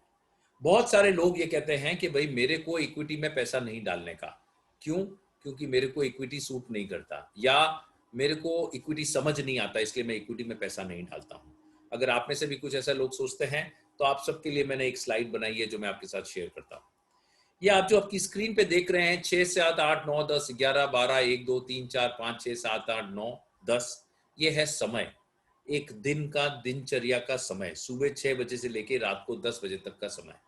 Speaker 2: बहुत सारे लोग ये कहते हैं कि भाई मेरे को इक्विटी में पैसा नहीं डालने का। क्यों? क्योंकि मेरे को इक्विटी सूट नहीं करता, या मेरे को इक्विटी समझ नहीं आता, इसलिए मैं इक्विटी में पैसा नहीं डालता हूं। अगर आप में से भी कुछ ऐसा लोग सोचते हैं तो आप सबके लिए मैंने एक स्लाइड बनाई है जो मैं आपके साथ शेयर करता हूं। ये आप जो आपकी स्क्रीन पे देख रहे हैं 6, 7, 8, 9, 10, 11, 12, 1, 2, 3, 4, 5, 6, 7, 8, 9, 10, ये है समय। एक दिन का दिनचर्या का समय, सुबह 6 बजे से लेकर रात को 10 बजे तक का समय।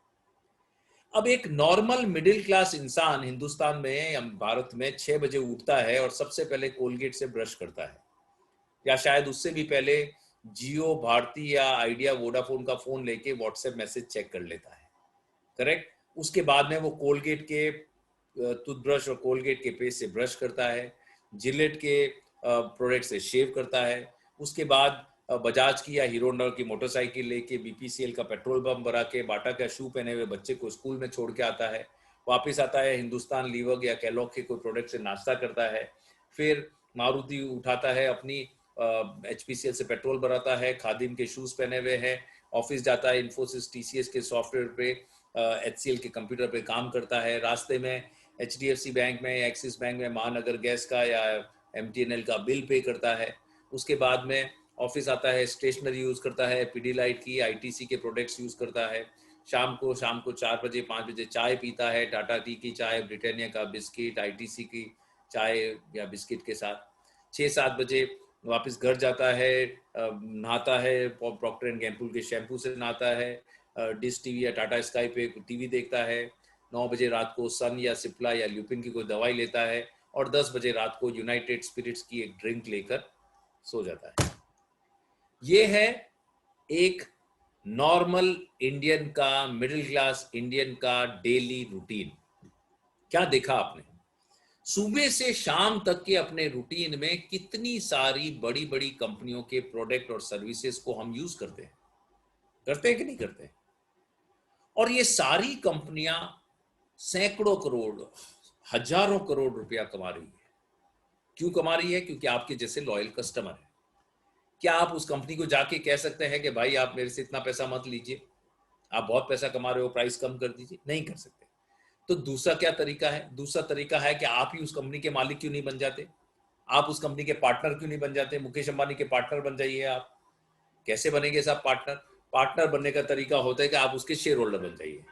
Speaker 2: अब एक नॉर्मल मिडिल क्लास इंसान हिंदुस्तान में या भारत में 6 बजे उठता है और सबसे पहले कोलगेट से ब्रश करता है, या शायद उससे भी पहले जियो, भारती या आइडिया, वोडाफोन का फोन लेके व्हाट्सएप मैसेज चेक कर लेता है। करेक्ट? उसके बाद में वो कोलगेट के टूथब्रश और कोलगेट के पेस्ट से ब्रश करता है, जिलेट के प्रोडक्ट से शेव करता है। उसके बाद बजाज की या हीरो होंडा की मोटरसाइकिल लेके बीपीसीएल का पेट्रोल पंप भरा के बाटा का शू पहने हुए बच्चे को स्कूल में छोड़ के आता है, वापस आता है, हिंदुस्तान लीवर या कैलॉग के कोई प्रोडक्ट से नाश्ता करता है, फिर मारुति उठाता है, अपनी एचपीसीएल से पेट्रोल भराता है, खादिम के शूज पहने हुए है, ऑफिस जाता है, इन्फोसिस टीसीएस के सॉफ्टवेयर पे, एचसीएल के कंप्यूटर पे काम करता है। रास्ते में एचडीएफसी बैंक में, एक्सिस बैंक में महानगर गैस का या एमटीएनएल का बिल पे करता है। उसके बाद में ऑफिस आता है, स्टेशनरी यूज करता है, पीडीलाइट की, आईटीसी के प्रोडक्ट्स यूज करता है, शाम को 4 बजे 5 बजे चाय पीता है, टाटा टी की चाय, ब्रिटानिया का बिस्किट, आईटीसी की चाय या बिस्किट के साथ, 6-7 बजे वापस घर जाता है, नहाता है, प्रॉक्टर एंड गैम्बल के शैम्पू से नहाता है, डिश टीवी या टाटा स्काई पे टीवी देखता है, 9 बजे रात को सन या सिप्ला या ल्यूपिन की कोई दवाई लेता है, और 10 बजे रात को यूनाइटेड स्पिरिट्स की एक ड्रिंक लेकर सो जाता है। ये है एक नॉर्मल इंडियन का, मिडिल क्लास इंडियन का डेली रूटीन। क्या देखा आपने? सुबह से शाम तक के अपने रूटीन में कितनी सारी बड़ी बड़ी कंपनियों के प्रोडक्ट और सर्विसेज को हम यूज करते हैं कि नहीं करते हैं? और ये सारी कंपनियां सैकड़ों करोड़, हजारों करोड़ रुपया कमा रही है। क्यों कमा रही है? क्योंकि आपके जैसे लॉयल कस्टमर है। क्या आप उस कंपनी को जाके कह सकते हैं कि भाई आप मेरे से इतना पैसा मत लीजिए, आप बहुत पैसा कमा रहे हो, प्राइस कम कर दीजिए? नहीं कर सकते। तो दूसरा क्या तरीका है? दूसरा तरीका है कि आप ही उस कंपनी के मालिक क्यों नहीं बन जाते? आप उस कंपनी के पार्टनर क्यों नहीं बन जाते? मुकेश अंबानी के पार्टनर बन जाइए आप। कैसे बनेंगे साहब पार्टनर? पार्टनर बनने का तरीका होता है कि आप उसके शेयर होल्डर बन जाइए।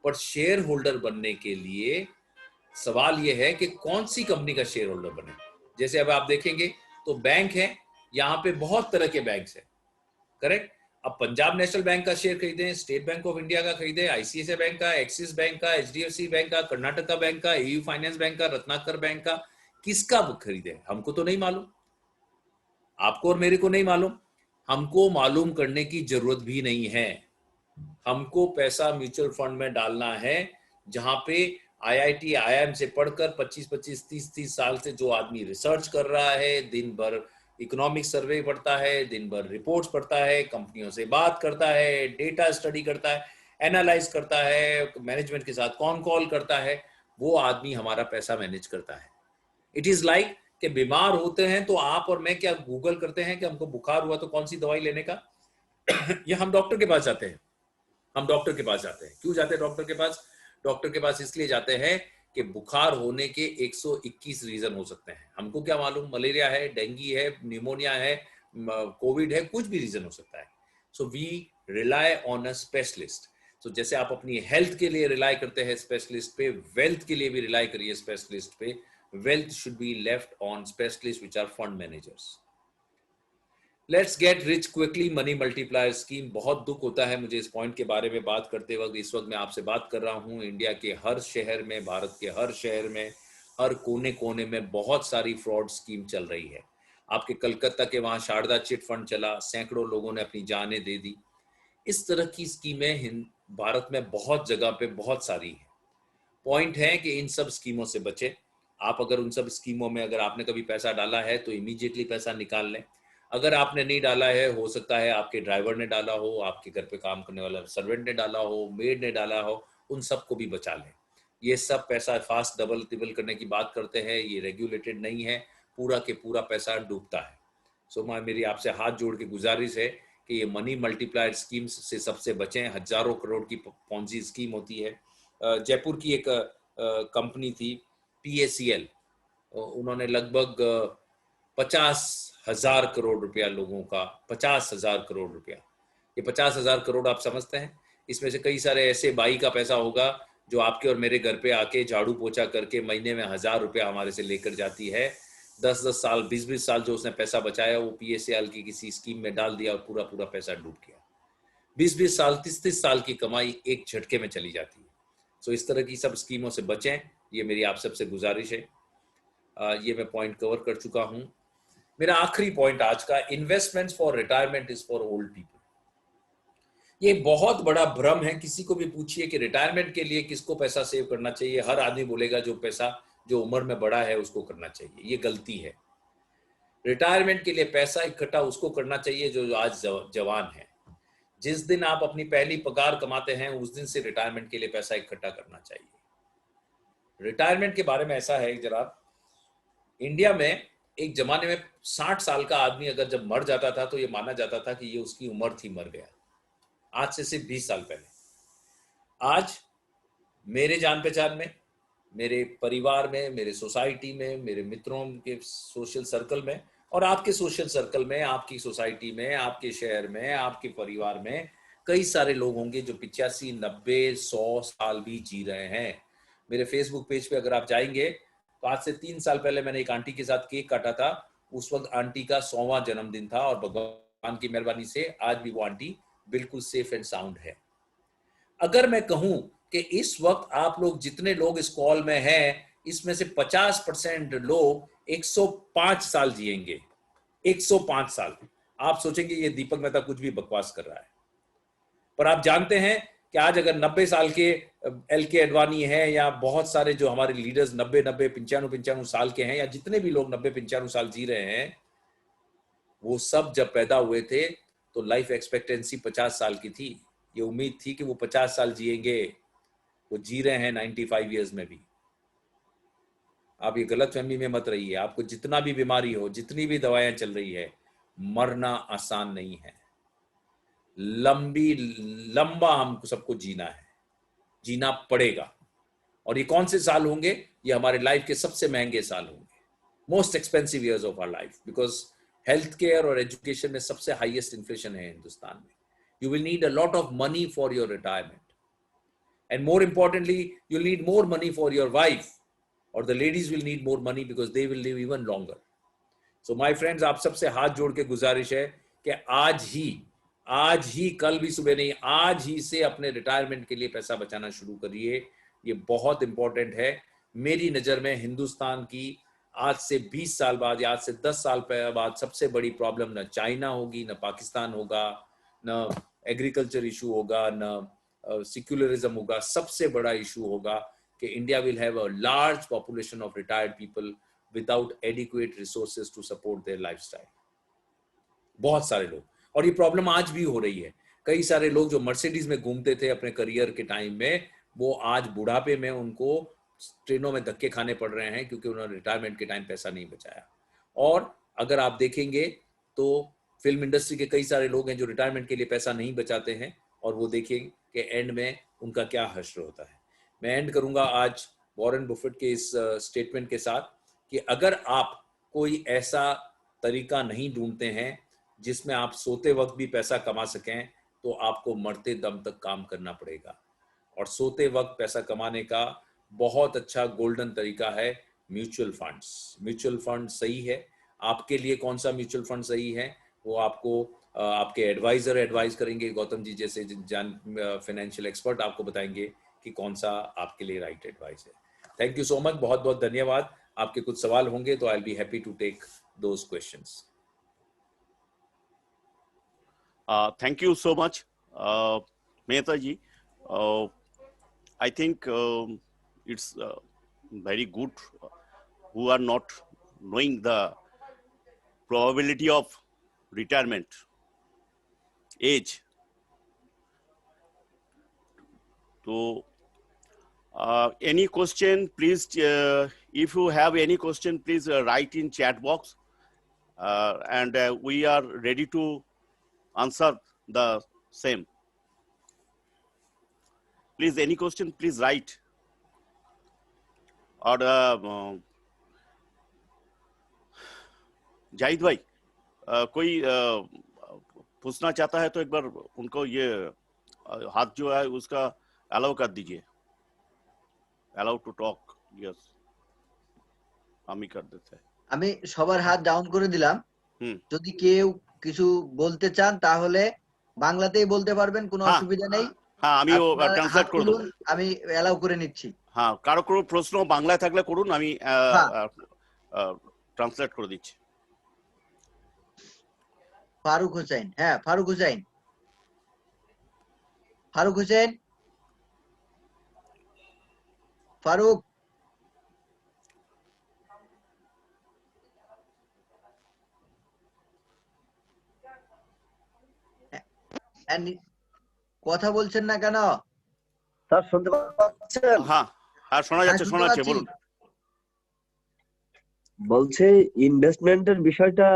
Speaker 2: पर शेयर होल्डर बनने के लिए सवाल यह है कि कौन सी कंपनी का शेयर होल्डर बने। जैसे अब आप देखेंगे तो बैंक है, यहाँ पे बहुत तरह के बैंक्स हैं, करेक्ट? अब पंजाब नेशनल बैंक का शेयर खरीदें, स्टेट बैंक ऑफ इंडिया का खरीदें, आईसीआईसीआई बैंक का, एक्सिस बैंक का, एचडीएफसी बैंक का, कर्नाटका बैंक का, एयू फाइनेंस बैंक का, रत्नाकर बैंक का, किसका खरीदें? हमको तो नहीं मालूम, आपको और मेरे को नहीं मालूम, हमको मालूम करने की जरूरत भी नहीं है। हमको पैसा म्यूचुअल फंड में डालना है जहां पे आईआईटी आईआईएम से पढ़कर 25-25 30-30 साल से जो आदमी रिसर्च कर रहा है, दिन भर इकोनॉमिक सर्वे पढ़ता है, दिन भर रिपोर्ट्स पढ़ता है, कंपनियों से बात करता है, डेटा स्टडी करता है, एनालाइज करता है, मैनेजमेंट के साथ कॉन कॉल करता है, वो आदमी हमारा पैसा मैनेज करता है। इट इज लाइक कि बीमार होते हैं तो आप और मैं क्या गूगल करते हैं कि हमको बुखार हुआ तो कौन सी दवाई लेने का? या हम डॉक्टर के पास जाते हैं? हम डॉक्टर के पास जाते हैं। क्यों जाते हैं डॉक्टर के पास? डॉक्टर के पास इसलिए जाते हैं कि बुखार होने के 121 रीजन हो सकते हैं। हमको क्या मालूम, मलेरिया है, डेंगू है, निमोनिया है, कोविड है, कुछ भी रीजन हो सकता है। So we rely on a specialist. So जैसे आप अपनी हेल्थ के लिए रिलाई करते हैं स्पेशलिस्ट पे, वेल्थ के लिए भी रिलाई करिए स्पेशलिस्ट पे। Wealth should be left on specialist which are fund managers. Let's get rich quickly money multiplier scheme. बहुत दुख होता है मुझे इस पॉइंट के बारे में बात करते वक्त। इस वक्त मैं आपसे बात कर रहा हूं, इंडिया के हर शहर में, भारत के हर शहर में, हर कोने कोने में बहुत सारी फ्रॉड स्कीम चल रही है। आपके कलकत्ता के वहां शारदा चिट फंड चला, सैकड़ों लोगों ने अपनी जानें दे दी। इस तरह की स्कीमें भारत में बहुत जगह पे बहुत सारी है। पॉइंट है कि इन सब स्कीमों से बचे। आप अगर उन सब स्कीमों में अगर आपने कभी पैसा डाला है तो इमीडिएटली पैसा निकाल लें। अगर आपने नहीं डाला है, हो सकता है आपके ड्राइवर ने डाला हो, आपके घर पे काम करने वाला सर्वेंट ने डाला हो, मेड ने डाला हो, उन सबको भी बचा लें। ये सब पैसा फास्ट डबल ट्रिपल करने की बात करते हैं, ये रेगुलेटेड नहीं है, पूरा के पूरा पैसा डूबता है। सो मेरी आपसे हाथ जोड़ के गुजारिश है कि ये मनी मल्टीप्लायर स्कीम्स से सबसे बचें। हजारों करोड़ की पॉन्जी स्कीम होती है। जयपुर की एक कंपनी थी PACL, उन्होंने लगभग 50,000 करोड़ रुपया लोगों का, 50,000 करोड़ रुपया। ये 50,000 करोड़ आप समझते हैं, इसमें से कई सारे ऐसे बाई का पैसा होगा जो आपके और मेरे घर पे आके झाड़ू पोछा करके महीने में 1,000 रुपया हमारे से लेकर जाती है। 10-10 साल, 20-20 साल जो उसने पैसा बचाया वो PACL की किसी स्कीम में डाल दिया और पूरा पूरा पैसा डूब गया। 20-20 साल, 30-30 साल की कमाई एक झटके में चली जाती है। सो इस तरह की सब स्कीमों से बचें, ये मेरी आप सबसे गुजारिश है। ये मैं पॉइंट कवर कर चुका हूं। मेरा आखिरी पॉइंट आज का, investments for retirement is for old people. ये बहुत बड़ा भ्रम है। किसी को भी पूछिए कि रिटायरमेंट के लिए किसको पैसा सेव करना चाहिए, हर आदमी बोलेगा जो पैसा जो उम्र में बड़ा है उसको करना चाहिए। ये गलती है। रिटायरमेंट के लिए पैसा इकट्ठा उसको करना चाहिए जो आज जवान है। जिस दिन आप अपनी पहली पगार कमाते हैं उस दिन से रिटायरमेंट के लिए पैसा इकट्ठा करना चाहिए। रिटायरमेंट के बारे में ऐसा है, जरा इंडिया में एक जमाने में 60 साल का आदमी अगर जब मर जाता था तो ये माना जाता था कि ये उसकी उम्र थी, मर गया। आज से सिर्फ 20 साल पहले। आज मेरे जान पहचान में, मेरे परिवार में, मेरे सोसाइटी में, मेरे मित्रों के सोशल सर्कल में और आपके सोशल सर्कल में, आपकी सोसाइटी में, आपके शहर में, आपके परिवार में कई सारे लोग होंगे जो 85, 90, 100 साल भी जी रहे हैं। मेरे फेसबुक पेज पे अगर आप जाएंगे तो आज से 3 साल पहले मैंने एक आंटी के साथ केक काटा था। उस वक्त आंटी का 100वां जन्मदिन था और भगवान की मेहरबानी से आज भी वो आंटी बिल्कुल सेफ एंड साउंड है। अगर मैं कहूं कि इस वक्त आप लोग जितने लोग इस कॉल में हैं, इसमें से 50% लोग 105 साल जिएंगे। 105 साल। आप सोचेंगे ये दीपक मेहता कुछ भी बकवास कर रहा है, पर आप जानते हैं कि आज अगर 90 साल के LK अडवाणी हैं या बहुत सारे जो हमारे लीडर्स 90, 95 साल के हैं, या जितने भी लोग 90-95 साल जी रहे हैं, वो सब जब पैदा हुए थे तो लाइफ एक्सपेक्टेंसी 50 साल की थी। ये उम्मीद थी कि वो 50 साल जिएंगे। वो जी रहे हैं 95 ईयर्स में भी। आप ये गलत फहमी में मत रहिए। आपको जितना भी बीमारी हो, जितनी भी दवाएं चल रही है, मरना आसान नहीं है। लंबा हमको सबको जीना है, जीना पड़ेगा। और ये कौन से साल होंगे? ये हमारे लाइफ के सबसे महंगे साल होंगे, most expensive years of our life, because health care और एजुकेशन में सबसे हाईएस्ट इन्फ्लेशन है हिंदुस्तान में। You will need a lot of money for your retirement, and more importantly you will need more money for your wife, और the ladies will need more money because they will live even longer. So my friends, आप सबसे हाथ जोड़ के गुजारिश है कि आज ही, कल भी सुबह नहीं, आज ही से अपने रिटायरमेंट के लिए पैसा बचाना शुरू करिए। ये बहुत इंपॉर्टेंट है। मेरी नजर में हिंदुस्तान की आज से 20 साल बाद या आज से 10 साल बाद सबसे बड़ी प्रॉब्लम न चाइना होगी, न पाकिस्तान होगा, न एग्रीकल्चर इशू होगा, न सेक्युलरिज्म होगा। सबसे बड़ा इशू होगा कि India will have a large population of retired people without adequate resources to support their lifestyle. बहुत सारे लोग, और ये प्रॉब्लम आज भी हो रही है। कई सारे लोग जो मर्सिडीज में घूमते थे अपने करियर के टाइम में, वो आज बुढ़ापे में उनको ट्रेनों में धक्के खाने पड़ रहे हैं क्योंकि उन्होंने रिटायरमेंट के टाइम पैसा नहीं बचाया। और अगर आप देखेंगे तो फिल्म इंडस्ट्री के कई सारे लोग हैं जो रिटायरमेंट के लिए पैसा नहीं बचाते हैं, और वो देखिए कि एंड में उनका क्या हश्र होता है। मैं एंड करूंगा आज वॉरेन बफेट के इस स्टेटमेंट के साथ कि अगर आप कोई ऐसा तरीका नहीं ढूंढते हैं जिसमें आप सोते वक्त भी पैसा कमा सकें, तो आपको मरते दम तक काम करना पड़ेगा। और सोते वक्त पैसा कमाने का बहुत अच्छा गोल्डन तरीका है म्यूचुअल फंड्स। म्यूचुअल फंड सही है आपके लिए। कौन सा म्यूचुअल फंड सही है वो आपको आपके एडवाइजर एडवाइज करेंगे। गौतम जी जैसे फाइनेंशियल एक्सपर्ट आपको बताएंगे कि कौन सा आपके लिए राइट एडवाइस है। थैंक यू सो मच, बहुत बहुत धन्यवाद। आपके कुछ सवाल होंगे तो I will be happy to take those questions.
Speaker 1: Thank you so much, Mehta ji. I think it's very good who are not knowing the probability of retirement age. So, any question, please, if you have any question, please write in chat box, and we are ready to answer the same. Please, any question, please write. और जाहिद भाई, कोई पूछना चाहता है तो एक बार उनको ये हाथ जो है उसका अलाउ कर दीजिए। Allow to talk. यस, আমি कर देते हैं।
Speaker 3: আমি সবার হাত ডাউন করে দিলাম। যদি কেউ কিছু বলতে চান তাহলে বাংলাতেই বলতে পারবেন, কোনো অসুবিধা নেই।
Speaker 1: হ্যাঁ, আমি ট্রান্সলেট করে দেব।
Speaker 3: আমি অ্যালাউ করে নিচ্ছি।
Speaker 1: হ্যাঁ, কারো কোনো প্রশ্ন বাংলায় থাকলে করুন, আমি ট্রান্সলেট করে দিচ্ছি।
Speaker 3: ফারুক হোসেন, হ্যাঁ ফারুক হোসেন, ফারুক হোসেন, ফারুক কথা বলছেন না কেন?
Speaker 4: স্যার শুনতে পাচ্ছেন?
Speaker 1: হ্যাঁ হ্যাঁ, শোনা যাচ্ছে, শোনা যাচ্ছে, বলুন।
Speaker 4: বলছে ইনভেস্টমেন্টের বিষয়টা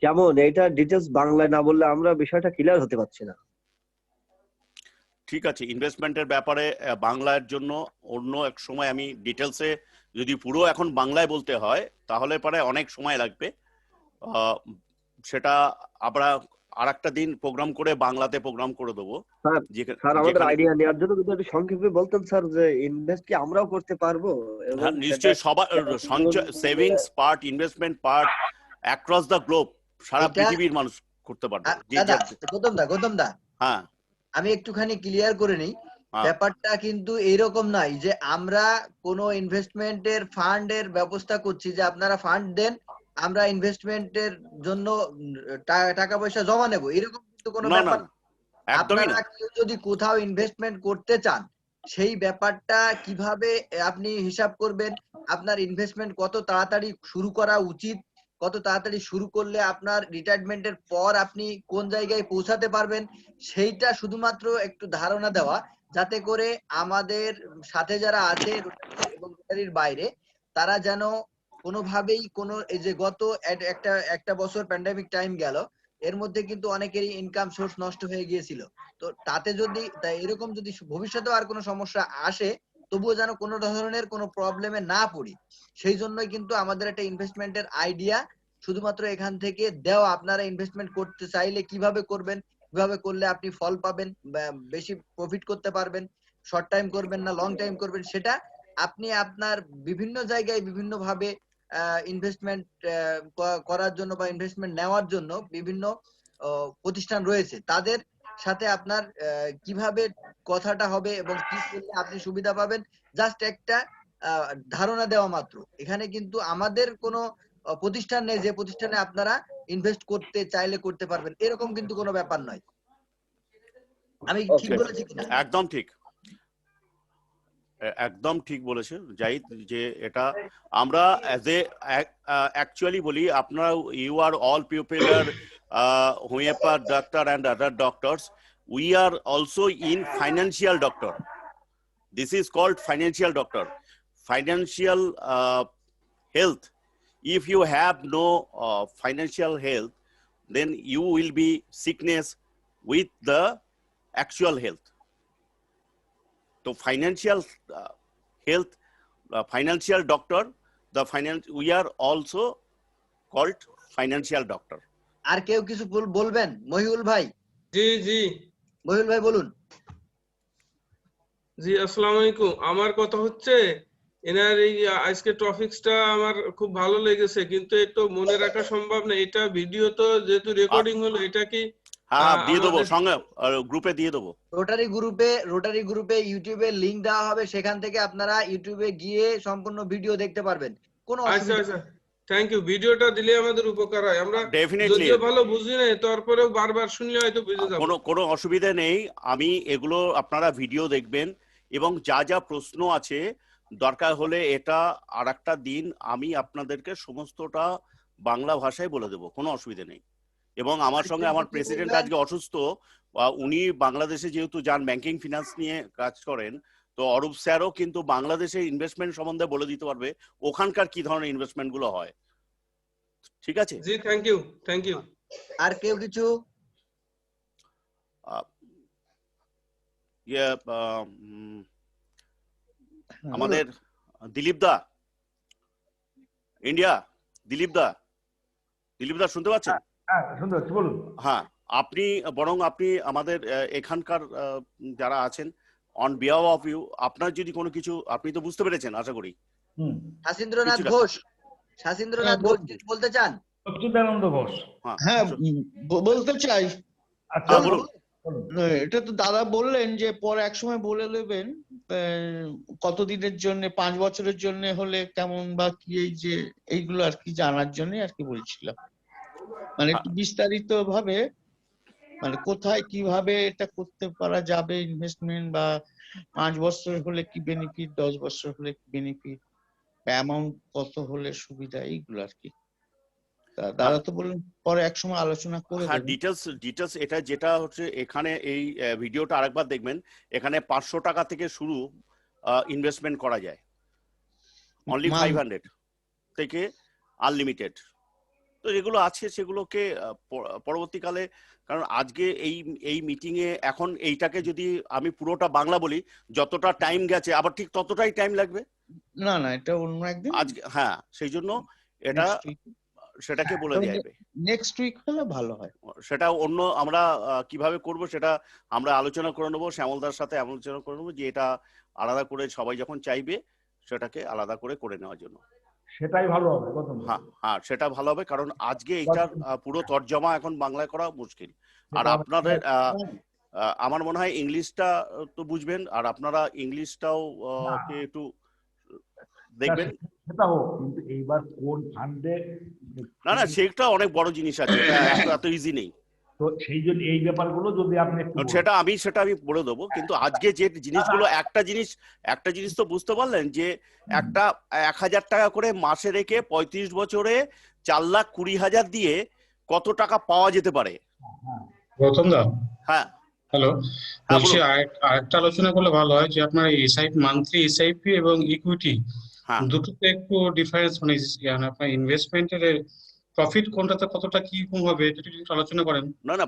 Speaker 4: কেমন, এটা ডিটেইলস বাংলায় না বললে আমরা বিষয়টা ক্লিয়ার হতে পারছি না।
Speaker 1: ঠিক আছে, ইনভেস্টমেন্টের ব্যাপারে বাংলার জন্য অন্য এক সময় আমি ডিটেলসে, যদি পুরো এখন বাংলায় বলতে হয় তাহলে পরে অনেক সময় লাগবে। সেটা আমরা আরেকটা দিন প্রোগ্রাম করে বাংলাতে প্রোগ্রাম করে দেবো।
Speaker 4: স্যার আমাদের আইডিয়া নেওয়ার জন্য যদি একটু সংক্ষেপে বলতেন স্যার, যে ইনভেস্ট কি আমরাও করতে পারবো?
Speaker 1: হ্যাঁ নিশ্চয়ই, সবার সঞ্চয়, savings part, investment part across the globe, সারা পৃথিবীর মানুষ করতে পারবে।
Speaker 3: দাদা গৌতম দা,
Speaker 1: হ্যাঁ
Speaker 3: আমি একটুখানি ক্লিয়ার করে নিই, ব্যাপারটা কিন্তু এইরকম নাই যে আমরা কোনো ইনভেস্টমেন্টের ফান্ডের ব্যবস্থা করছি যে আপনারা ফান্ড দেন, আমরা ইনভেস্টমেন্টের জন্য টাকা পয়সা জমা নেব, এরকম কিন্তু কোনো ব্যাপার না। আপনারা কেউ যদি কোথাও ইনভেস্টমেন্ট করতে চান, সেই ব্যাপারটা কিভাবে আপনি হিসাব করবেন, আপনার ইনভেস্টমেন্ট কত তাড়াতাড়ি শুরু করা উচিত, কত তাড়াতাড়ি শুরু করলে আপনার রিটায়ারমেন্টের পর আপনি কোন জায়গায় পৌঁছাতে পারবেন, সেইটা শুধুমাত্র একটু ধারণা দেওয়া, যাতে করে আমাদের সাথে যারা আছে এবং রোটারির বাইরে, তারা যেন কোনোভাবেই কোনো এই যে গত একটা বছর প্যান্ডেমিক টাইম গেল, এর মধ্যে কিন্তু অনেকেরই ইনকাম সোর্স নষ্ট হয়ে গিয়েছিল। তো তাতে যদি এরকম যদি ভবিষ্যতেও আর কোনো সমস্যা আসে, তবুও যেন কোনো ধরনের কোনো প্রবলেমে না পড়ি, সেই জন্যই কিন্তু আমাদের একটা ইনভেস্টমেন্টের আইডিয়া শুধুমাত্র এখান থেকে দেওয়া। আপনারা ইনভেস্টমেন্ট করতে চাইলে কিভাবে করবেন, কিভাবে করলে আপনি ফল পাবেন, বেশি প্রফিট করতে পারবেন, শর্ট টাইম করবেন না লং টাইম করবেন, সেটা আপনি আপনার বিভিন্ন জায়গায় বিভিন্ন ভাবে ইনভেস্টমেন্ট করার জন্য বা ইনভেস্টমেন্ট নেওয়ার জন্য বিভিন্ন প্রতিষ্ঠান রয়েছে, তাদের সাথে আপনার কিভাবে কথাটা হবে এবং কি করলে আপনি সুবিধা পাবেন, জাস্ট একটা ধারণা দেওয়া মাত্র। এখানে কিন্তু আমাদের কোনো প্রতিষ্ঠান নেই যে প্রতিষ্ঠানে আপনারা ইনভেস্ট করতে চাইলে করতে পারবেন, এরকম কিন্তু কোনো ব্যাপার নয়। আমি ঠিক বলেছি কিনা?
Speaker 1: একদম ঠিক, একদম ঠিক বলেছে জাহিদ, যে এটা আমরা অ্যাজ এ অ্যাকচুয়ালি বলি, আপনারা ইউ আর অল পিপল আর homeopath doctor and other doctors, we are also in financial doctor. This is called financial doctor. Financial health. If you have no financial health, then you will be sickness with the actual health. So financial health, financial doctor, we are also called financial doctor.
Speaker 3: আর কেউ কিছু বলবেন? মহিউল ভাই।
Speaker 5: জি জি
Speaker 3: মহিউল ভাই বলুন।
Speaker 5: জি আসসালামু আলাইকুম। আমার কথা হচ্ছে, এনার এই আজকে টপিকসটা আমার খুব ভালো লেগেছে, কিন্তু একটু মনে রাখা সম্ভব না, এটা ভিডিও তো যেহেতু রেকর্ডিং হলো, এটা কি?
Speaker 1: হ্যাঁ দিয়ে দেবো, সঙ্গে গ্রুপে দিয়ে দেবো।
Speaker 3: রোটারি গ্রুপে ইউটিউবে লিংক দেওয়া হবে, সেখান থেকে আপনারা ইউটিউবে গিয়ে সম্পূর্ণ ভিডিও দেখতে পারবেন, কোনো অসুবিধা
Speaker 5: আচ্ছা থ্যাংক ইউ। ভিডিওটা দিলে আমাদের উপকার হয়, আমরা
Speaker 1: ডেফিনেটলি
Speaker 5: যদিও ভালো বুঝি না, তারপরেও বারবার শুনলে হয়তো বুঝে যাব।
Speaker 1: কোনো অসুবিধা নেই, আমি এগুলো আপনারা ভিডিও দেখবেন এবং যা যা প্রশ্ন আছে দরকার হলে এটা আরেকটা দিন আমি আপনাদেরকে সমস্তটা বাংলা ভাষায় বলে দেবো, কোনো অসুবিধা নেই। এবং আমার সঙ্গে আমার প্রেসিডেন্ট আজকে অসুস্থ, উনি বাংলাদেশে যেহেতু যান ব্যাংকিং ফিনান্স নিয়ে কাজ করেন, তো অরূপ স্যারও কিন্তু বাংলাদেশে ইনভেস্টমেন্ট সম্বন্ধে বলে দিতে পারবে, ওখানকার কি ধরনের ইনভেস্টমেন্ট গুলো হয়। ঠিক আছে
Speaker 5: জি থ্যাংক ইউ।
Speaker 3: আর কেউ কিছু?
Speaker 1: আমাদের দিলীপ দা, ইন্ডিয়া, দিলীপ দা শুনতে পাচ্ছেন?
Speaker 6: শুনতে পাচ্ছি, বলুন।
Speaker 1: হ্যাঁ, আপনি আমাদের এখানকার যারা আছেন, অন বিহাফ অফ ইউ, আপনার যদি কোনো কিছু, আপনি তো বুঝতে পেরেছেন আশা করি।
Speaker 3: শাসীন্দ্রনাথ ঘোষ কিছু বলতে চান?
Speaker 6: সচ্চিদানন্দ ঘোষ।
Speaker 7: হ্যাঁ বলতে চাই।
Speaker 6: আচ্ছা
Speaker 1: বলুন।
Speaker 7: এটা তো দাদা বললেন যে পরে এক সময় বলে নেবেন কতদিনের জন্য, 5 বছরের জন্য হলে কেমন বা কি, এই যে এইগুলো আর কি জানার জন্য আর কি বলছিলাম, মানে একটু বিস্তারিত ভাবে, মানে কোথায় কিভাবে এটা করতে পারা যাবে ইনভেস্টমেন্ট, বা 5 বছর হলে কি বেনিফিট, 10 বছর হলে কি বেনিফিট, অ্যামাউন্ট কত হলে সুবিধা, এইগুলো আর কি। দাদা তো বললেন পরে এক সময় আলোচনা করে
Speaker 1: হ্যাঁ,
Speaker 7: দেবেন।
Speaker 1: ডিটেলস এটা যেটা হচ্ছে, এখানে এই ভিডিওটা আরেকবার দেখবেন, এখানে 500 টাকা থেকে শুরু ইনভেস্টমেন্ট করা যায়, অনলি 500 থেকে আনলিমিটেড। তো যেগুলো আছে সেগুলোকে পরবর্তীকালে, কারণ আজকে এই মিটিং এ এখন এইটাকে যদি আমি পুরোটা বাংলা বলি, যতটা টাইম গেছে আবার ঠিক ততটাই টাইম লাগবে।
Speaker 7: না এটা অন্য একদিন
Speaker 1: আজকে, হ্যাঁ, সেই জন্য এটা সেটাকে বলে দেওয়া যাবে।
Speaker 7: নেক্সট উইক হলে ভালো হয়।
Speaker 1: সেটা অন্য আমরা কিভাবে করব সেটা আমরা আলোচনা করে নেবো, শ্যামলদার সাথে আলোচনা করে নেবো যে এটা আলাদা করে সবাই যখন চাইবে সেটাকে আলাদা করে নেওয়ার জন্য।
Speaker 6: সেটাই ভালো হবে গৌতম দা।
Speaker 1: হ্যাঁ হ্যাঁ, সেটা ভালো হবে, কারণ আজকে এইটার পুরো তর্জমা এখন বাংলায় করা মুশকিল। আর
Speaker 6: সেটা
Speaker 1: আপনাদের আমার মনে হয় ইংলিশটা তো বুঝবেন, আর আপনারা ইংলিশটাও কে একটু দেখবেন।
Speaker 6: সেটা হোক, কিন্তু এইবার কোন ফান্ডে,
Speaker 1: না না, সেটা অনেক বড় জিনিস আছে, এটা এত ইজি নেই।
Speaker 6: তো সেই জন্য এই ব্যাপারগুলো যদি আপনি একটু বলেন।
Speaker 1: সেটা আমি বলে দেবো, কিন্তু আজকে যে জিনিসগুলো একটা জিনিস তো বুঝতে পারলেন যে একটা 1,000 টাকা করে মাসে রেখে 35 বছরে 4,20,000 দিয়ে কত টাকা পাওয়া যেতে পারে।
Speaker 8: গৌতম দা,
Speaker 1: হ্যাঁ
Speaker 8: হ্যালো,
Speaker 1: হ্যাঁ,
Speaker 8: বলছি
Speaker 1: বলুন।
Speaker 8: আরেকটা আলোচনা করলে ভালো হয় যে আপনার এসআইপি, মান্থলি এসআইপি এবং ইকুইটি
Speaker 1: হ্যাঁ
Speaker 8: দুটোতে একটু ডিফারেন্স, মানে আপনার ইনভেস্টমেন্টের প্রফিট কোনটাতে কতটা কি রকম হবে এটা যদি একটু আলোচনা করেন।
Speaker 1: না না,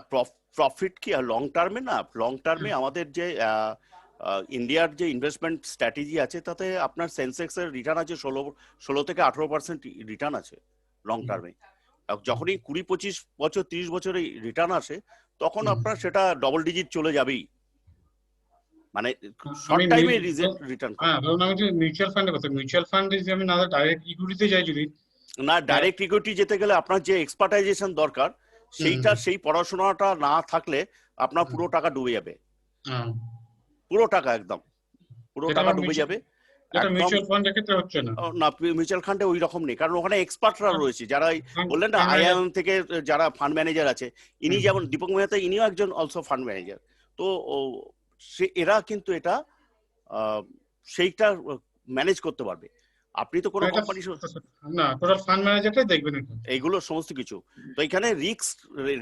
Speaker 1: প্রফিট কি লং টার্মে, না লং টার্মে আমাদের যে ইন্ডিয়ার যে ইনভেস্টমেন্ট স্ট্র্যাটেজি আছে তাতে আপনার সেন্সেক্স এর রিটার্ন আছে 16 থেকে 18% রিটার্ন আছে লং টার্মে। যখনই 20-25 বছর 30 বছরে রিটার্ন আসে তখন আপনার সেটা ডবল ডিজিট চলে যাবেই, মানে শর্ট টাইমে রিটার্ন।
Speaker 8: হ্যাঁ, ধরুন আমি যে মিউচুয়াল ফান্ডের কথা, মিউচুয়াল ফান্ডে যদি আমি না ডাইরেক্ট ইকুইটিতে যাই, যদি
Speaker 1: না ডাইরেক্ট ইকুইটি যেতে গেলে আপনার যে এক্সপার্টাইজেশন দরকার সেই পড়াশোনাটা না থাকলে আপনার পুরো টাকা ডুবে যাবে, পুরো টাকা একদম পুরো টাকা ডুবে যাবে।
Speaker 8: এটা মিউচুয়াল ফান্ডের ক্ষেত্রে হচ্ছে না।
Speaker 1: না, মিউচুয়াল ফান্ডে ওই রকম নেই, কারণ ওখানে এক্সপার্টরা রয়েছে, যারা বললেন না আইআইএম থেকে যারা ফান্ড ম্যানেজার আছে, ইনি যেমন দীপক মেহতা, ইনিও একজন অলসো ফান্ড ম্যানেজার। তো এরা কিন্তু এটা সেইটা ম্যানেজ করতে পারবে। আপনি তো কোনো কোম্পানি
Speaker 8: না, টোটাল ফান্ড ম্যানেজারটাই দেখবেন এটা,
Speaker 1: এইগুলো সমস্ত কিছু। তো এখানে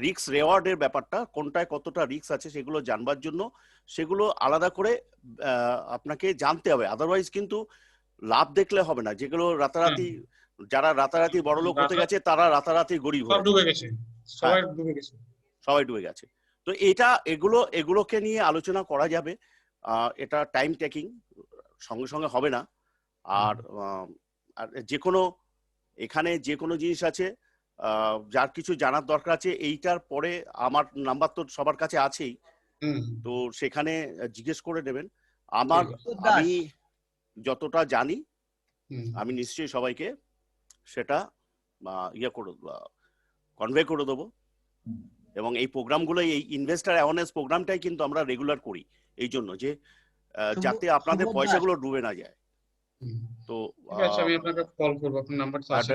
Speaker 1: রিস্ক রেওয়ার্ডের ব্যাপারটা কোনটায় কতটা রিস্ক আছে সেগুলো জানবার জন্য সেগুলো আলাদা করে আপনাকে জানতে হবে, আদারওয়াইজ কিন্তু লাভ দেখলে হবে না। যেগুলো রাতারাতি, যারা রাতারাতি বড় লোক হতে গেছে তারা রাতারাতি গরিব হয়ে
Speaker 8: ডুবে গেছে, সবাই ডুবে গেছে,
Speaker 1: সবাই ডুবে গেছে। তো এগুলোকে নিয়ে আলোচনা করা যাবে। এটা টাইম টেকিং, সঙ্গে সঙ্গে হবে না। আর এখানে যে কোনো জিনিস আছে যার কিছু জানার দরকার আছে, এইটার পরে আমার নাম্বার তো সবার কাছে আছেই, তো সেখানে জিজ্ঞেস করে নেবেন। আমি যতটা জানি আমি নিশ্চয়ই সবাইকে সেটা কনভে করে দেবো। এবং এই প্রোগ্রামগুলো, এই ইনভেস্টার অ্যাওয়ারনেস প্রোগ্রামটাই কিন্তু আমরা রেগুলার করি এই জন্য যে যাতে আপনাদের পয়সাগুলো ডুবে না যায়। তো
Speaker 8: আমি আপনাকে কল করব, আপনার নাম্বারটা আছে?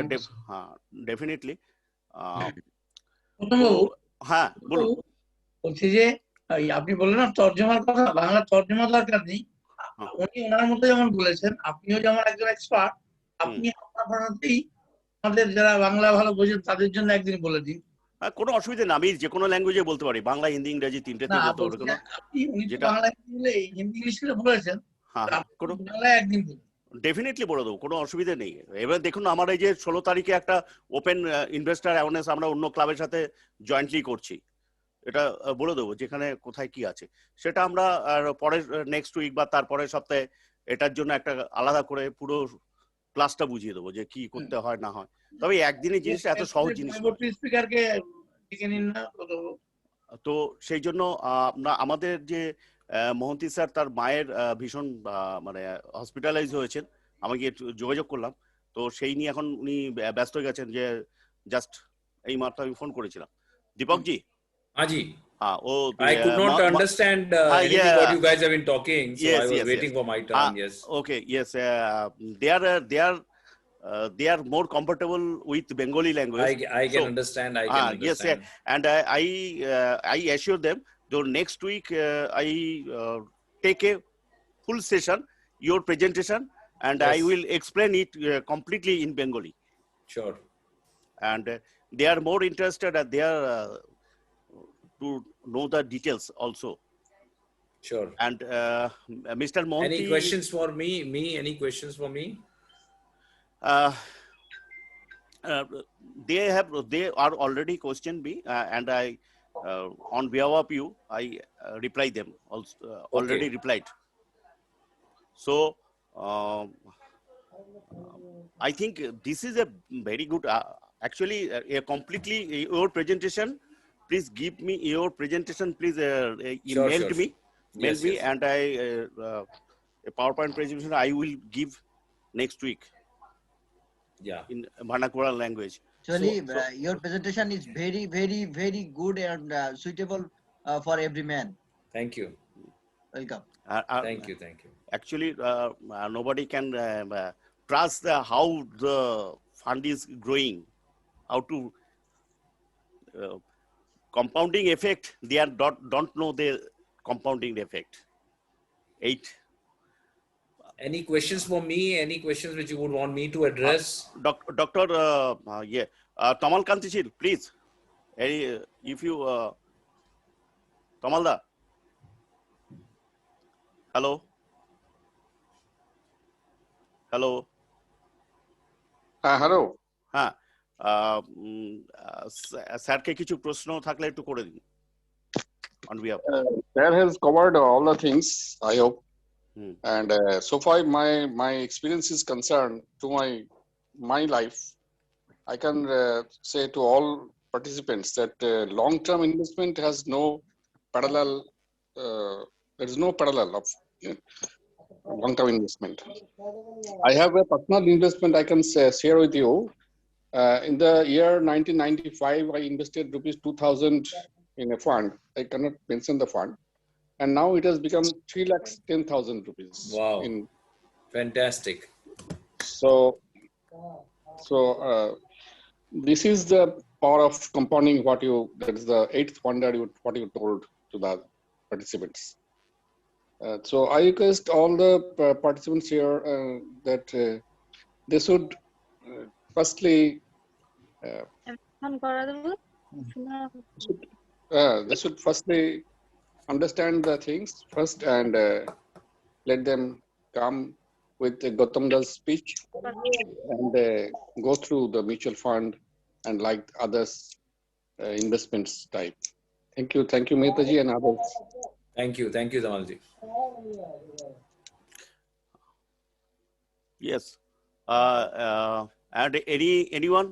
Speaker 1: হ্যাঁ, ডেফিনেটলি।
Speaker 9: হ্যাঁ বলুন। বলছি যে আপনি বললেন না তর্জমার কথা, বাংলা তর্জমা দরকার নেই, উনি ওনার মতো যেমন বলেছেন, আপনিও যেমন একজন এক্সপার্ট, আপনি আপনার ভাষাতেই আমাদের যারা বাংলা ভালো বোঝেন তাদের জন্য একদিন বলে দিন।
Speaker 1: কোনো অসুবিধা না, আমি যে কোনো ল্যাঙ্গুয়েজে বলতে পারি, বাংলা, হিন্দি, ইংরেজি তিনটেতেই বলতে পারি।
Speaker 9: বাংলা হিন্দি ইংলিশ বলেছেন, বাংলায় একদিন
Speaker 1: ডেফিনেটলি বলে দেবো, কোনো অসুবিধা নেই। এবার দেখুন, আমার এই যে 16 তারিখে একটা ওপেন ইনভেস্টার অ্যাওয়ারনেস আমরা অন্য ক্লাবের সাথে জয়েন্টলি করছি, এটা বলে দেবো যেখানে কোথায় কি আছে। সেটা আমরা পরের নেক্সট উইক বা তারপরের সপ্তাহে এটার জন্য একটা আলাদা করে পুরো ক্লাসটা বুঝিয়ে দেবো যে কি করতে হয় না হয়। তবে একদিনের জিনিসটা এত সহজ জিনিস তো সেই জন্য আমাদের যে মোহন্তি স্যার, তার মায়ের ভীষণ মানে হসপিটালাইজ হয়েছেন, আমাকে যোগাযোগ করলাম, তো সেই নিয়ে এখন উনি ব্যস্ত হয়ে গেছেন। যে জাস্ট এই মাত্র আমি ফোন করেছিলাম। দীপক জি,
Speaker 2: Haji.
Speaker 1: I
Speaker 2: could not understand anything what you guys have been talking, so
Speaker 1: yes,
Speaker 2: I was
Speaker 1: yes,
Speaker 2: waiting for my turn. Yes.
Speaker 1: Okay, yes. They are more comfortable with Bengali language.
Speaker 2: I can understand. I can understand.
Speaker 1: Yes, and I assure them that next week I take a full session, your presentation, and
Speaker 2: Yes.
Speaker 1: I will explain it completely in Bengali.
Speaker 2: Sure.
Speaker 1: And they are more interested, and they are to know the details also.
Speaker 2: Sure.
Speaker 1: And Mr. Monty,
Speaker 2: any questions for me? Any questions for me?
Speaker 1: They are already questioned me, and I on behalf of you I reply them also, already replied. So I think this is a very good Actually, completely your presentation. Please give me your presentation. Please email
Speaker 2: sure.
Speaker 1: me, mail
Speaker 2: Yes,
Speaker 1: me,
Speaker 2: yes.
Speaker 1: and a PowerPoint presentation I will give next week
Speaker 2: Yeah.
Speaker 1: in vernacular language.
Speaker 3: Actually,
Speaker 1: So
Speaker 3: your presentation is very, very, very good and suitable for every man.
Speaker 2: Thank you.
Speaker 3: Welcome.
Speaker 2: Thank you.
Speaker 1: Actually, nobody can trust how the fund is growing, how to compounding effect. They are don't know the compounding effect. 8.
Speaker 2: Any questions for me? Any questions which you would want me to address?
Speaker 1: Dr. Tamal Kantishil, please. If you Tamalda. Hello.
Speaker 10: Hello
Speaker 1: হ্যাঁ, স্যারকে কিছু প্রশ্ন থাকলে একটু করে দিন on behalf.
Speaker 10: Sir has covered all the things, I hope.
Speaker 1: Hmm.
Speaker 10: And so far my experience is concerned to my life, I can say to all participants that long-term investment has no parallel. There is no parallel of long-term investment. I have a personal investment I can share with you. In the year 1995, I invested rupees 2,000 in a fund. I cannot mention the fund. And now it has become 3,10,000 rupees.
Speaker 2: Wow. Fantastic.
Speaker 10: So this is the power of compounding that is the 8th wonder what you told to the participants. So I request all the participants here that they should firstly understand the things first and let them come with Gautam Das speech and go through the mutual fund and like others investments type. Thank you Mehtaji and others.
Speaker 2: Thank you Tamalji.
Speaker 1: Yes. And anyone?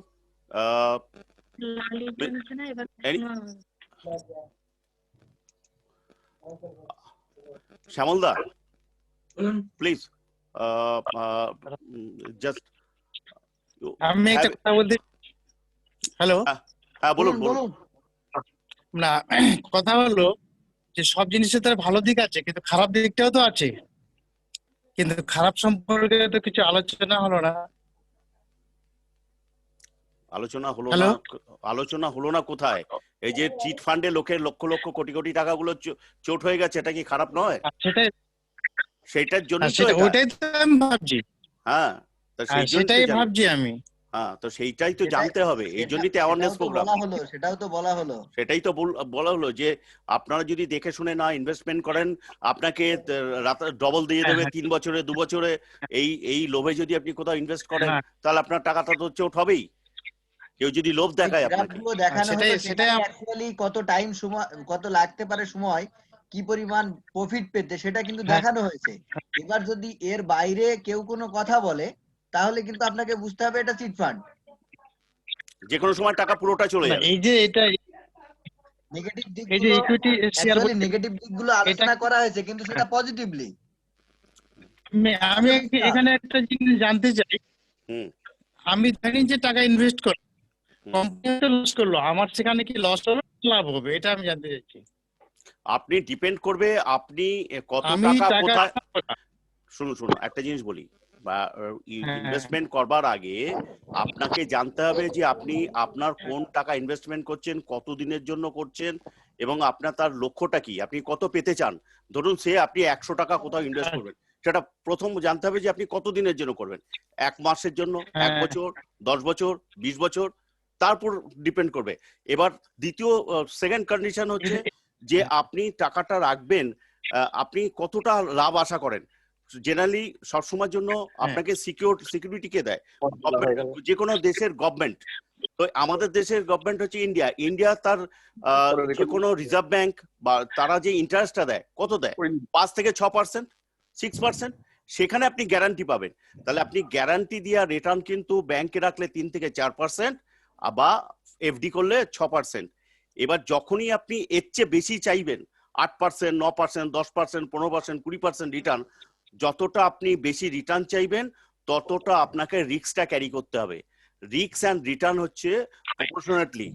Speaker 1: Shamalda, please. Just.
Speaker 11: আমি একটা কথা বলতে hello
Speaker 1: হ্যাঁ বলুন
Speaker 11: না কথা হলো যে সব জিনিসের তার ভালো দিক আছে কিন্তু খারাপ দিকটাও তো আছে কিন্তু খারাপ সম্পর্কে তো কিছু আলোচনা হলো না
Speaker 1: আলোচনা হলো না কোথায় এই যে চিট ফান্ডে লোকের লক্ষ লক্ষ কোটি কোটি টাকাগুলো চোট হয়ে গেছে এটা কি খারাপ নয় সেটার জন্য
Speaker 11: ওইটাই তো আমি ভাবছি
Speaker 1: হ্যাঁ
Speaker 11: সেটাই ভাবছি আমি
Speaker 1: হ্যাঁ তো সেইটাই তো জানতে হবে এই জন্যই তো অ্যাওয়ারনেস প্রোগ্রাম সেটাই তো বলা হলো যে আপনারা যদি দেখে শুনে না ইনভেস্টমেন্ট করেন আপনাকে ডবল দিয়ে দেবে 3 বছরে 2 বছরে এই লোভে যদি আপনি কোথাও ইনভেস্ট করেন তাহলে আপনার টাকাটা তো চোট হবেই কেউ যদি লোভ দেখায় আপনাকে
Speaker 3: সেটাই অ্যাকচুয়ালি কত টাইম সময় কত লাগতে পারে সময় কি পরিমাণ প্রফিট পেতে সেটা কিন্তু দেখানো হয়েছে এবার যদি এর বাইরে কেউ কোনো কথা বলে তাহলে কিন্তু আপনাকে বুঝতে হবে এটা চিট ফান্ড
Speaker 1: যে কোনো সময় টাকা পুরোটা চলে যাবে
Speaker 11: এই যে এটা
Speaker 3: নেগেটিভ দিকগুলো অ্যাকচুয়ালি নেগেটিভ দিকগুলো আলোচনা করা হয়েছে কিন্তু সেটা পজিটিভলি
Speaker 11: আমি এখানে একটা জিনিস জানতে চাই আমি জানি যে টাকা ইনভেস্ট করি কোম্পানিতে লস করলো আমার সেখানে কি লস হবে লাভ হবে এটা আমি জানতে চাইছি
Speaker 1: আপনি ডিপেন্ড করবে আপনি কত টাকা কোথায় শুনুন একটা জিনিস বলি বা ইনভেস্টমেন্ট করবার আগে আপনাকে জানতে হবে যে আপনি আপনার কোন টাকা ইনভেস্টমেন্ট করছেন কত দিনের জন্য করছেন এবং আপনার তার লক্ষ্যটা কি আপনি কত পেতে চান ধরুন আপনি 100 টাকা কোথাও ইনভেস্ট করবেন সেটা প্রথম জানতে হবে যে আপনি কত দিনের জন্য করবেন 1 মাসের জন্য 1 বছর 10 বছর 20 বছর তারপর ডিপেন্ড করবে এবার দ্বিতীয় সেকেন্ড কন্ডিশন হচ্ছে যে আপনি টাকাটা রাখবেন আপনি কতটা লাভ আশা করেন জেনারেলি সবসময়ের জন্য আপনাকে সিকিউরিটি কে দেয় যে কোনো দেশের গভর্নমেন্ট তো আমাদের দেশের গভর্নমেন্ট হচ্ছে ইন্ডিয়া তার যে কোনো রিজার্ভ ব্যাংক বা তারা যে ইন্টারেস্টটা দেয় কত দেয় 5 থেকে 6%, 6%, সেখানে আপনি গ্যারান্টি পাবেন তাহলে আপনি গ্যারান্টি দিয়া রিটার্ন কিন্তু ব্যাংকে রাখলে 3 থেকে 4% বা এফডি করলে 6%। এবার যখনই আপনি এর চেয়ে বেশি চাইবেন 8%, 9%, 10%, 15%, 20% রিটার্ন, যতটা আপনি বেশি রিটার্ন চাইবেন ততটা আপনাকে রিস্কটা ক্যারি করতে হবে। রিস্ক অ্যান্ড রিটার্ন হচ্ছে প্রপোর্শনেটলি।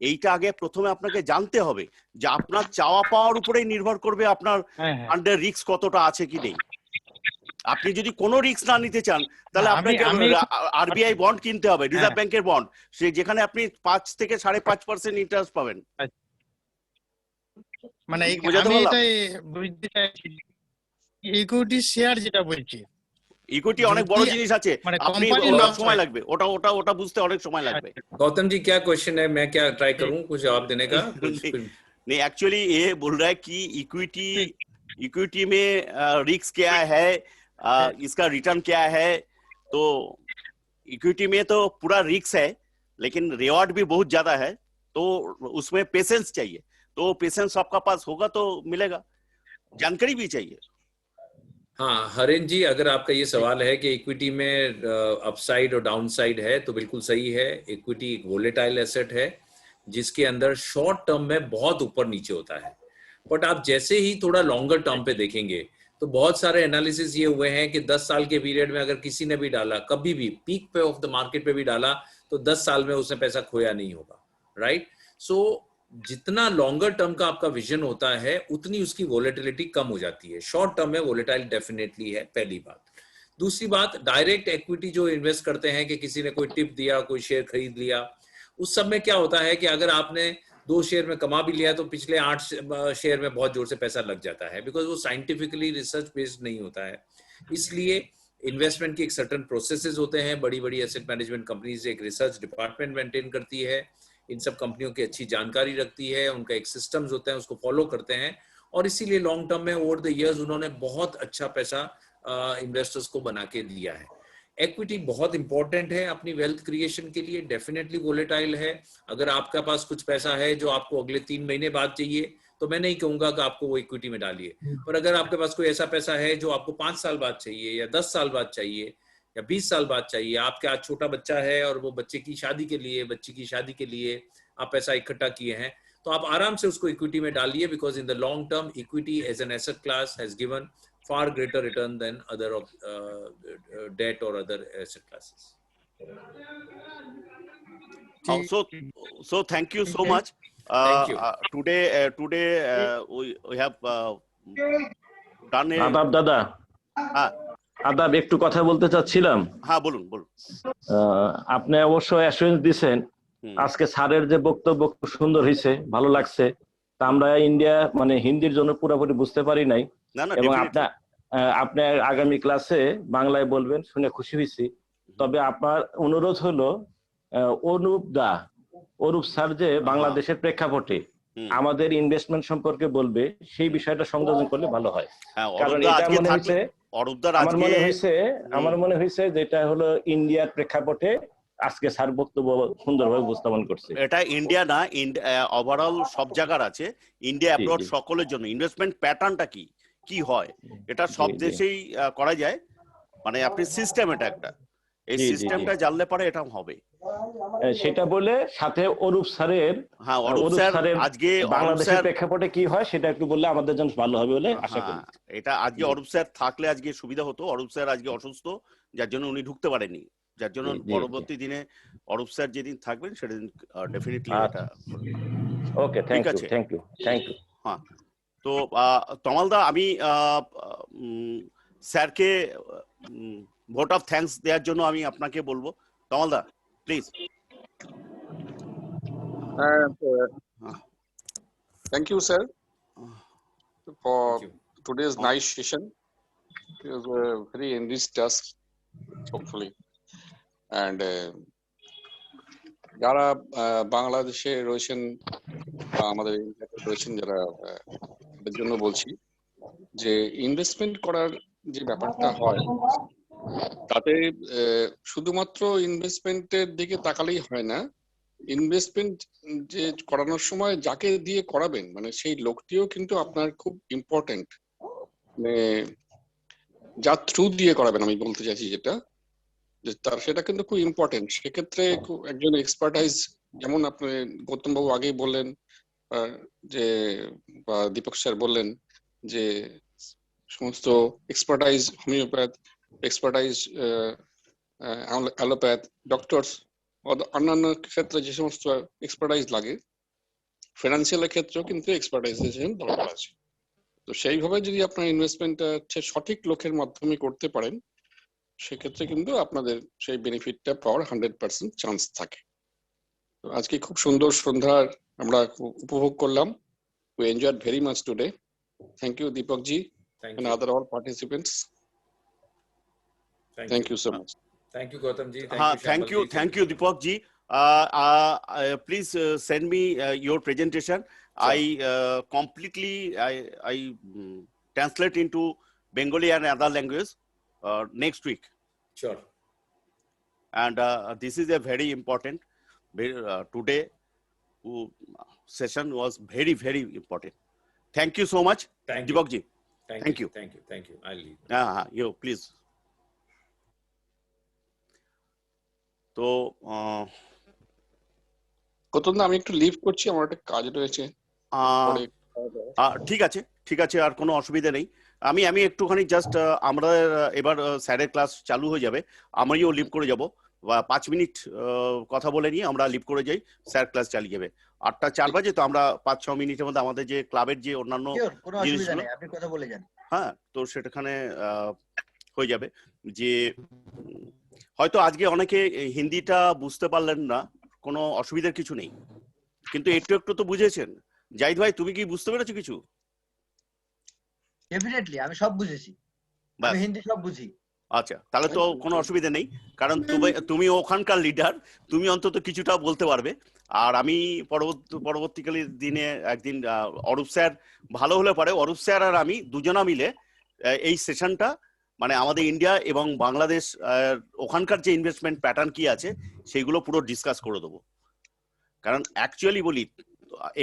Speaker 1: এইটা আগে প্রথমে আপনাকে জানতে হবে যে আপনার চাওয়া পাওয়ার উপরেই নির্ভর করবে আপনার ফান্ডের রিস্ক কতটা আছে কি নেই। আপনি যদি কোনো রিস্ক না নিতে চান তাহলে আপনাকে আরবিআই বন্ড কিনতে হবে, রিজার্ভ ব্যাংকের বন্ড, সে যেখানে আপনি 5 থেকে 5.5% ইন্টারেস্ট পাবেন।
Speaker 11: মানে আমি এটাই বুঝতে চাইছি, ইকুইটি শেয়ার যেটা বলছি,
Speaker 1: ইকুইটি অনেক বড় জিনিস আছে, আপনি সময় লাগবে, ওটা বুঝতে অনেক সময় লাগবে।
Speaker 2: गौतम जी क्या क्वेश्चन है, मैं क्या ट्राई करूं कुछ जवाब देने का?
Speaker 1: नहीं, एक्चुअली ये बोल रहा है कि इक्विटी में रिस्क क्या है, इसका रिटर्न क्या है। तो इक्विटी में तो पूरा रिस्क है लेकिन रिवॉर्ड भी बहुत ज्यादा है, तो उसमें पेशेंस चाहिए। तो पेशेंस आपका पास होगा तो मिलेगा, जानकारी भी चाहिए।
Speaker 2: हाँ हरेन जी, अगर आपका ये सवाल है कि इक्विटी में अपसाइड और डाउनसाइड है तो बिल्कुल सही है। इक्विटी एक वोलेटाइल एसेट है जिसके अंदर शॉर्ट टर्म में बहुत ऊपर नीचे होता है, बट आप जैसे ही थोड़ा लॉन्गर टर्म पे देखेंगे तो बहुत सारे एनालिसिस ये हुए हैं कि 10 साल के पीरियड में अगर किसी ने भी डाला, कभी भी पीक पे ऑफ द मार्केट पे भी डाला, तो 10 साल में उसने पैसा खोया नहीं होगा, राइट। सो जितना लॉन्गर टर्म का आपका विजन होता है उतनी उसकी वोलेटिलिटी कम हो जाती है। शॉर्ट टर्म में वोलेटाइल डेफिनेटली है, पहली बात। दूसरी बात, डायरेक्ट इक्विटी जो इन्वेस्ट करते हैं कि किसी ने कोई टिप दिया, कोई शेयर खरीद लिया, उस सब में क्या होता है कि अगर आपने 2 शेयर में कमा भी लिया तो पिछले 8 शेयर में बहुत जोर से पैसा लग जाता है, बिकॉज वो साइंटिफिकली रिसर्च बेस्ड नहीं होता है। इसलिए इन्वेस्टमेंट की एक सर्टेन प्रोसेसेस होते हैं। बड़ी बड़ी एसेट मैनेजमेंट कंपनीज एक रिसर्च डिपार्टमेंट मेंटेन करती है, इन सब कंपनियों की अच्छी जानकारी रखती है, उनका एक सिस्टम्स होते हैं, उसको फॉलो करते हैं, और इसीलिए लॉन्ग टर्म में ओवर द इयर्स उन्होंने बहुत अच्छा पैसा इन्वेस्टर्स को बना के दिया है। इक्विटी बहुत इंपॉर्टेंट है अपनी वेल्थ क्रिएशन के लिए, डेफिनेटली वोलेटाइल है। अगर आपके पास कुछ पैसा है जो आपको अगले 3 महीने बाद चाहिए तो मैं नहीं कहूंगा कि आपको वो इक्विटी में डालिए, पर अगर आपके पास कोई ऐसा पैसा है जो आपको 5 साल बाद चाहिए या 10 साल बाद चाहिए या 20 साल बाद चाहिए, आपके आज छोटा बच्चा है और वो बच्चे की शादी के लिए, बच्ची की शादी के लिए आप पैसा इकट्ठा किए हैं, तो आप आराम से उसको इक्विटी में डालिए, because in the long term equity as an asset class has given far greater return than other debt or other asset classes.
Speaker 1: So thank you so much.
Speaker 2: Thank you.
Speaker 1: Today we have done a
Speaker 12: আদাব দাদা, আদাব, একটু কথা বলতে চাচ্ছিলাম।
Speaker 1: হ্যাঁ বলুন।
Speaker 12: আপনি অবশ্য অ্যাসুরেন্স দিয়েছেন, আজকে স্যারের যে বক্তব্য খুব সুন্দর হয়েছে, ভালো লাগছে। তা আমরা ইন্ডিয়া মানে হিন্দির জন্য পুরোপুরি বুঝতে পারি নাই, এবং আপনি আগামী ক্লাসে বাংলায় বলবেন, শুনে খুশি হয়েছি। তবে আপনার অনুরোধ হলো অরূপ স্যার যে বাংলাদেশের প্রেক্ষাপটে আমাদের ইনভেস্টমেন্ট সম্পর্কে বলবে, সেই বিষয়টা সংযোজন করলে ভালো হয়। কারণ এটা আমার মনে হয়েছে যেটা হলো ইন্ডিয়ার প্রেক্ষাপটে আজকে স্যার বক্তব্য সুন্দরভাবে উপস্থাপন করছে।
Speaker 1: এটা ইন্ডিয়া না, ওভারঅল সব জায়গার আছে, ইন্ডিয়া অ্যাব্রড সকলের জন্য ইনভেস্টমেন্ট প্যাটার্নটা কি হয় এটা সব দেশেই করা যায়। মানে আপনি সিস্টেম, এটা একটা এই সিস্টেমটা জানলে পরে এটা হবে।
Speaker 12: সেটা বলে সাথে অরূপ স্যারের আজকে বাংলাদেশের প্রেক্ষাপটে কি হয় সেটা একটু বললে আমাদের জন্য ভালো হবে বলে আশা করি।
Speaker 1: এটা আজকে অরূপ স্যার থাকলে আজকে সুবিধা হতো। অরূপ স্যার আজকে অসুস্থ, যার জন্য উনি ঢুকতে পারেননি, যার জন্য পরবর্তী দিনে অরূপ স্যার যেদিন থাকবেন সেদিন ডেফিনেটলি এটা।
Speaker 12: ওকে, থ্যাংক ইউ।
Speaker 1: হ্যাঁ, তো তমালদা, আমি স্যারকে ভোট অফ থ্যাঙ্কস দেওয়ার জন্য আমি আপনাকে বলবো। তমালদা please.
Speaker 10: Thank you, sir, for today's nice session. It was a very enriched us, hopefully. And যারা বাংলাদেশে রয়েছেন বা আমাদের রয়েছেন যারা, তাদের জন্য বলছি যে ইনভেস্টমেন্ট করার যে ব্যাপারটা হয় তাতে শুধুমাত্র ইনভেস্টমেন্টের দিকে তাকালেই হয় না। ইনভেস্টমেন্ট যে করানোর সময় যাকে দিয়ে করাবেন মানে সেই লোকটিও কিন্তু আপনার খুব ইম্পর্টেন্ট, মানে যার থ্রু দিয়ে করাবেন। আমি বলতে চাইছি যেটা, যে তার সেটা কিন্তু খুব ইম্পর্টেন্ট। সেক্ষেত্রে একজন এক্সপার্টাইজ, যেমন আপনি গৌতম বাবু আগেই বললেন, যে বা দীপক স্যার বললেন যে সমস্ত expertise homeopath, expertise allopath, doctors, অন্যান্য ক্ষেত্রে যে সমস্ত এক্সপার্টাইজ লাগে, ফিনান্সিয়ালের ক্ষেত্রেও কিন্তু এক্সপার্টাইজেশন দরকার আছে। তো সেইভাবে যদি আপনার ইনভেস্টমেন্টটা সঠিক লোকের মাধ্যমে করতে পারেন, সেক্ষেত্রে কিন্তু আপনাদের সেই বেনিফিটটা পাওয়ার 100% চান্স থাকে। তো আজকে খুব সুন্দর সন্ধ্যার আমরা উপভোগ করলাম। We enjoyed very much today. Thank you, Deepak ji, and other all participants. Thank you so much.
Speaker 2: Thank you, Gautam ji.
Speaker 1: Thank you, Deepak ji. Please send me your presentation. Sure. I completely translate into Bengali and other language next week.
Speaker 2: Sure.
Speaker 1: And this is a very important. Today session was very, very important. Thank you so much, Deepak ji. Thank you.
Speaker 2: Thank you. I'll leave.
Speaker 1: You please. তো
Speaker 10: কতক্ষণ আমি একটু leave করছি, আমার একটা কাজ রয়েছে।
Speaker 1: ঠিক আছে, আর কোনো অসুবিধা নেই। আমি একটুখানি জাস্ট আমরা এবার স্যারের ক্লাস চালু হয়ে যাবে, আমিও লিভ করে যাব, 5 মিনিট কথা বলে নিয়ে আমরা লিভ করে যাই, স্যার ক্লাস চালিয়ে যাবে। 8টা 4 বাজে, তো আমরা 5-6 মিনিটের মধ্যে আমাদের যে ক্লাবের যে অন্যান্য জিনিসগুলো,
Speaker 3: আপনি কথা বলে যান।
Speaker 1: হ্যাঁ, তো সেটাখানে হয়ে যাবে। যে হয়তো আজকে অনেকে হিন্দিটা বুঝতে পারলেন না, কোনো অসুবিধার কিছু নেই, কিন্তু একটু তো বুঝেছেন। জাহিদ ভাই, তুমি কি বুঝতে পেরেছো কিছু?
Speaker 3: ডেফিনেটলি আমি সব বুঝেছি, আমি হিন্দি সব বুঝি।
Speaker 1: আচ্ছা, তাহলে তো কোনো অসুবিধা নেই, কারণ তুমি ওখানকার লিডার, তুমি অন্তত কিছুটা বলতে পারবে। আর আমি পরবর্তীকালে দিনে একদিন অরূপ স্যার ভালো হলে পারে, অরূপ স্যার আর আমি দুজনা মিলে এই সেশনটা, মানে আমাদের ইন্ডিয়া এবং বাংলাদেশ ওখানকার যে ইনভেস্টমেন্ট প্যাটার্ন কি আছে সেগুলো পুরো ডিসকাস করে দেবো। কারণ অ্যাকচুয়ালি বলি,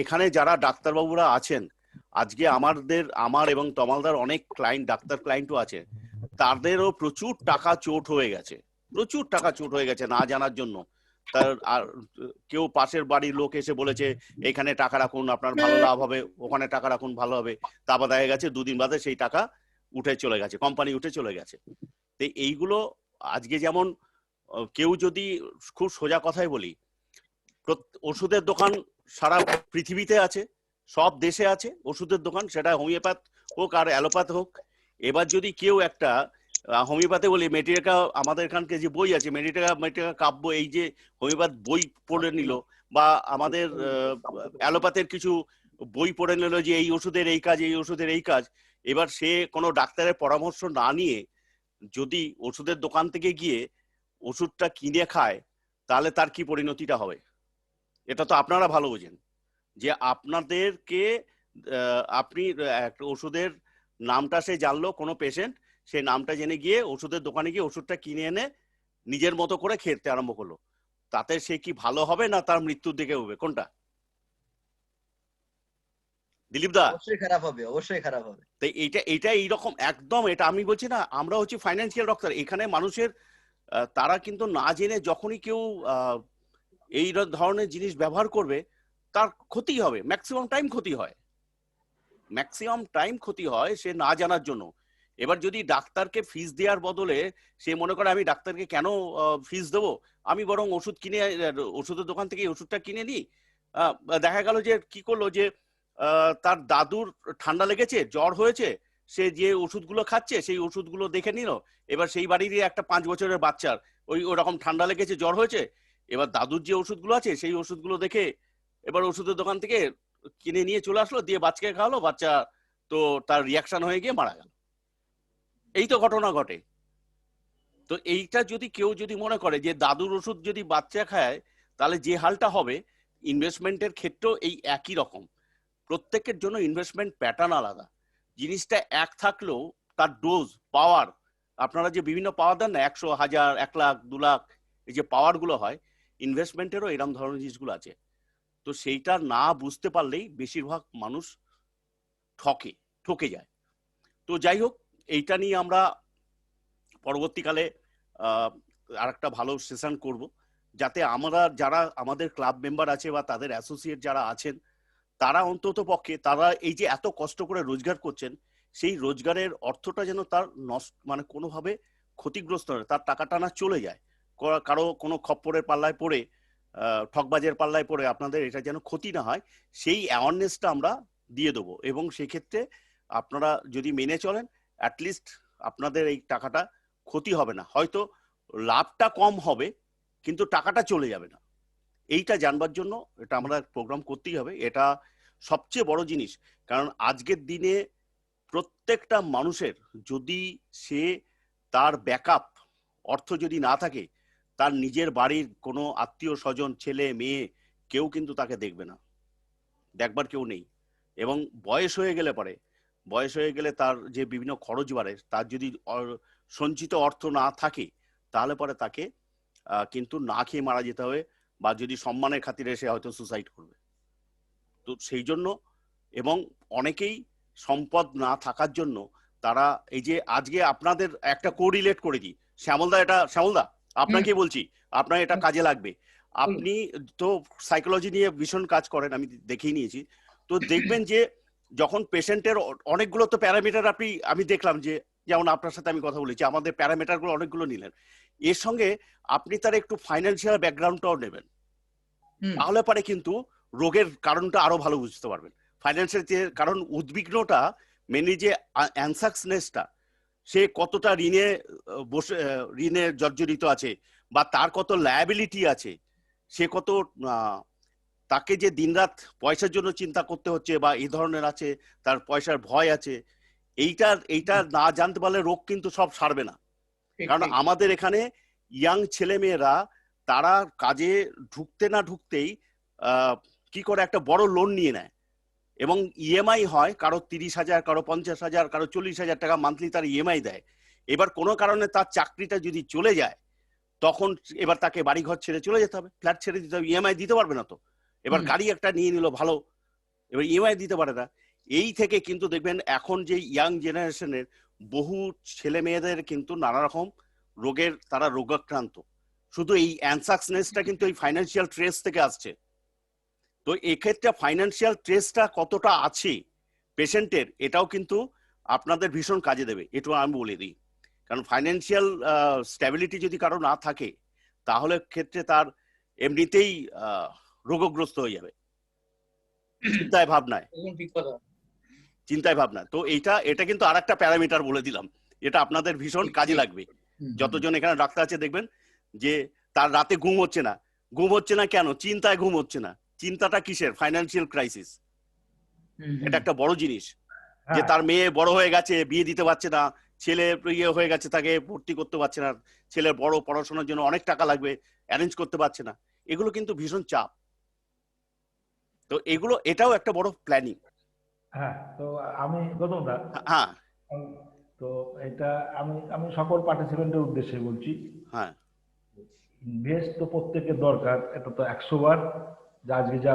Speaker 1: এখানে যারা ডাক্তারবাবুরা আছেন, আজকে আমার এবং তমালদার অনেক ক্লায়েন্ট, ডাক্তার ক্লায়েন্টও আছে, তাদেরও প্রচুর টাকা চোট হয়ে গেছে না জানার জন্য। আর কেউ পাশের বাড়ির লোক এসে বলেছে এখানে টাকা রাখুন, আপনার ভালো লাভ হবে, ওখানে টাকা রাখুন ভালো হবে, তারপর দেখা গেছে 2 দিন বাদে সেই টাকা উঠে চলে গেছে, কোম্পানি উঠে চলে গেছে। তো এইগুলো আজকে যেমন কেউ যদি খুব সোজা কথাই বলি, ওষুধের দোকান সারা পৃথিবীতে আছে, সব দেশে আছে ওষুধের দোকান, সেটা হোমিওপ্যাথ হোক আর অ্যালোপ্যাথ হোক। এবার যদি কেউ একটা হোমিওপ্যাথে বলি, মেডিটেকা, আমাদের এখানকে যে বই আছে মেডিটেকা কাব্য, এই যে হোমিওপ্যাথ বই পড়ে নিল, বা আমাদের অ্যালোপ্যাথের কিছু বই পড়ে নিল যে এই ওষুধের এই কাজ, এই ওষুধের এই কাজ। এবার সে কোনো ডাক্তারের পরামর্শ না নিয়ে যদি ওষুধের দোকান থেকে গিয়ে ওষুধটা কিনে খায়, তাহলে তার কি পরিণতিটা হবে? এটা তো আপনারা ভালো বোঝেন যে আপনাদেরকে আপনি একটা ওষুধের নামটা সে জানলো, কোনো পেশেন্ট সেই নামটা জেনে গিয়ে ওষুধের দোকানে গিয়ে ওষুধটা কিনে এনে নিজের মতো করে খেতে আরম্ভ করলো, তাতে সে কি ভালো হবে না তার মৃত্যুর দিকে হবে? কোনটা দিলীপ দা?
Speaker 3: অবশ্যই খারাপ হবে।
Speaker 1: তো এইটা এইরকম একদম, এটা আমি বলছি না, আমরা হচ্ছে ফাইন্যান্সিয়াল ডক্টর, এখানে মানুষের তারা কিন্তু না জেনে যখনই কেউ এই ধরনের জিনিস ব্যবহার করবে তার ক্ষতি হবে, ম্যাক্সিমাম টাইম ক্ষতি হয় সে না জানার জন্য। এবার যদি ডাক্তারকে ফিস দেওয়ার বদলে সে মনে করে আমি ডাক্তারকে কেন ফিস দেবো, আমি বরং ওষুধ কিনে ওষুধের দোকান থেকে ওষুধটা কিনে নিই। দেখা গেল যে কি করলো, যে তার দাদুর ঠান্ডা লেগেছে, জ্বর হয়েছে, সে যে ওষুধগুলো খাচ্ছে সেই ওষুধগুলো দেখে নিল। এবার সেই বাড়িরই একটা 5 বছরের বাচ্চার ওরকম ঠান্ডা লেগেছে, জ্বর হয়েছে, এবার দাদুর যে ওষুধগুলো আছে সেই ওষুধগুলো দেখে এবার ওষুধের দোকান থেকে কিনে নিয়ে চলে আসলো, দিয়ে বাচ্চাকে খাওয়ালো, বাচ্চা তো তার রিয়াকশন হয়ে গিয়ে মারা গেল। এই তো ঘটনা ঘটে। তো এইটা যদি কেউ যদি মনে করে যে দাদুর ওষুধ যদি বাচ্চা খায় তাহলে যে হালটা হবে, ইনভেস্টমেন্টের ক্ষেত্রেও এই একই রকম। প্রত্যেকের জন্য ইনভেস্টমেন্ট প্যাটার্ন আলাদা। জিনিসটা এক থাকলেও তার ডোজ, পাওয়ার, আপনারা যে বিভিন্ন পাওয়ার দেন না, 100, 1000, 1 লাখ, 2 লাখ, এই যে পাওয়ার গুলো হয়, ইনভেস্টমেন্টেরও এরকম ধরনের জিনিসগুলো আছে। তো সেইটা না বুঝতে পারলেই বেশিরভাগ মানুষ ঠকে যায়। তো যাই হোক, এইটা নিয়ে আমরা পরবর্তীকালে আরেকটা ভালো সেশন করব, যাতে আমরা যারা আমাদের ক্লাব মেম্বার আছে বা তাদের অ্যাসোসিয়েট যারা আছেন, তারা অন্তত পক্ষে তারা এই যে এত কষ্ট করে রোজগার করছেন, সেই রোজগারের অর্থটা যেন তার নষ্ট মানে কোনোভাবে ক্ষতিগ্রস্ত হয়, তার টাকাটা না চলে যায় কারো কোনো খপ্পরের পাল্লায় পড়ে, ঠকবাজের পাল্লায় পড়ে আপনাদের এটা যেন ক্ষতি না হয়, সেই অ্যাওয়ারনেসটা আমরা দিয়ে দেবো। এবং সেক্ষেত্রে আপনারা যদি মেনে চলেন, অ্যাটলিস্ট আপনাদের এই টাকাটা ক্ষতি হবে না, হয়তো লাভটা কম হবে কিন্তু টাকাটা চলে যাবে না। এইটা জানবার জন্য এটা আমরা প্রোগ্রাম করতেই হবে, এটা সবচেয়ে বড় জিনিস। কারণ আজকের দিনে প্রত্যেকটা মানুষের যদি সে তার ব্যাকআপ অর্থ যদি না থাকে, তার নিজের বাড়ির কোনো আত্মীয় স্বজন, ছেলে মেয়ে কেউ কিন্তু তাকে দেখবে না, দেখবার কেউ নেই। এবং বয়স হয়ে গেলে তার যে বিভিন্ন খরচ বাড়ে, তার যদি সঞ্চিত অর্থ না থাকে, তাহলে পরে তাকে কিন্তু না খেয়ে মারা যেতে হবে, বা যদি সম্মানের খাতিরে সে হয়তো সুসাইড করবে। তো সেই জন্য, এবং অনেকেই সম্পদ না থাকার জন্য তারা এই যে আজকে আপনাদের একটা কোরিলেট করে দিই, শ্যামলদা আপনাকে বলছি, আপনার এটা কাজে লাগবে। আপনি তো সাইকোলজি নিয়ে ভীষণ কাজ করেন, আমি দেখেই নিয়েছি। তো দেখবেন যে যখন পেশেন্টের অনেকগুলো তো প্যারামিটার আমি দেখলাম যে, যেমন আপনার সাথে আমি কথা বলেছি, আমাদের প্যারামিটারগুলো অনেকগুলো নিলেন, এর সঙ্গে আপনি তার একটু ফাইন্যান্সিয়াল ব্যাকগ্রাউন্ডটাও নেবেন, তাহলে পরে কিন্তু রোগের কারণটা আরো ভালো বুঝতে পারবেন। ফাইন্যান্সিয়াল যে কারণ উদ্বিগ্নটা মেনলি যে অ্যানসাক্সনেসটা, সে কতটা ঋণে জর্জরিত আছে, বা তার কত লায়াবিলিটি আছে, সে কত তাকে যে দিনরাত পয়সার জন্য চিন্তা করতে হচ্ছে বা এই ধরনের আছে, তার পয়সার ভয় আছে, এইটা না জানতে পারলে রোগ কিন্তু সব সারবে না। কারণ আমাদের এখানে ইয়াং ছেলে মেয়েরা তারা কাজে ঢুকতে না ঢুকতেই কি করে একটা বড় লোন নিয়ে নেয়, এবং ইএমআই হয়, কারো 30,000, কারো 50,000, কারো 40,000 টাকা মান্থলি তার ইএমআই দেয়। এবার কোনো কারণে তার চাকরিটা যদি চলে যায়, তখন এবার তাকে বাড়িঘর ছেড়ে চলে যেতে হবে, ফ্ল্যাট ছেড়ে দিতে হবে, ইএমআই দিতে পারবে না। তো এবার গাড়ি একটা নিয়ে নিল ভালো, এবার ইএমআই দিতে পারে না। এই থেকে কিন্তু দেখবেন এখন যে ইয়াং জেনারেশনের বহু ছেলে মেয়েদের কিন্তু নানা রকম রোগের তারা রোগাক্রান্ত, শুধু এই অ্যানসাক্সনেসটা কিন্তু এই ফাইন্যান্সিয়াল স্ট্রেস থেকে আসছে। তো এক্ষেত্রে ফাইন্যান্সিয়াল স্ট্রেসটা কতটা আছে পেশেন্টের, এটাও কিন্তু আপনাদের ভীষণ কাজে দেবে, এটা আমি বলে দিই। কারণ ফাইন্যান্সিয়াল স্ট্যাবিলিটি যদি কারো না থাকে, তাহলে ক্ষেত্রে তার এমনিতেই রোগগ্রস্ত হয়ে যাবে চিন্তায় ভাবনায়। তো এটা কিন্তু আর একটা প্যারামিটার বলে দিলাম, এটা আপনাদের ভীষণ কাজে লাগবে। যতজন এখানে ডাক্তার আছে দেখবেন যে তার রাতে ঘুম হচ্ছে না কেন? চিন্তায় ঘুম হচ্ছে না। চিন্তাটা কিসের? Financial crisis. এটা একটা বড় জিনিস, যে তার মেয়ে বড় হয়ে গেছে, বিয়ে দিতে পারছে না, ছেলে ইয়ে হয়ে গেছে, তাকে ভর্তি করতে পারছে না, ছেলের বড় পড়াশোনার জন্য অনেক টাকা লাগবে, অ্যারেঞ্জ করতে পারছে না, এগুলো কিন্তু ভীষণ চাপ। তো এটাও একটা বড় প্ল্যানিং।
Speaker 6: হ্যাঁ, তো আমি গৌতম দা,
Speaker 1: হ্যাঁ,
Speaker 6: তো এটা আমি সকল পার্টিসিপেন্টের উদ্দেশ্যে বলছি।
Speaker 1: হ্যাঁ,
Speaker 6: ইনভেস্ট তো প্রত্যেকের দরকার, এটা তো 100 বার। আজকে যা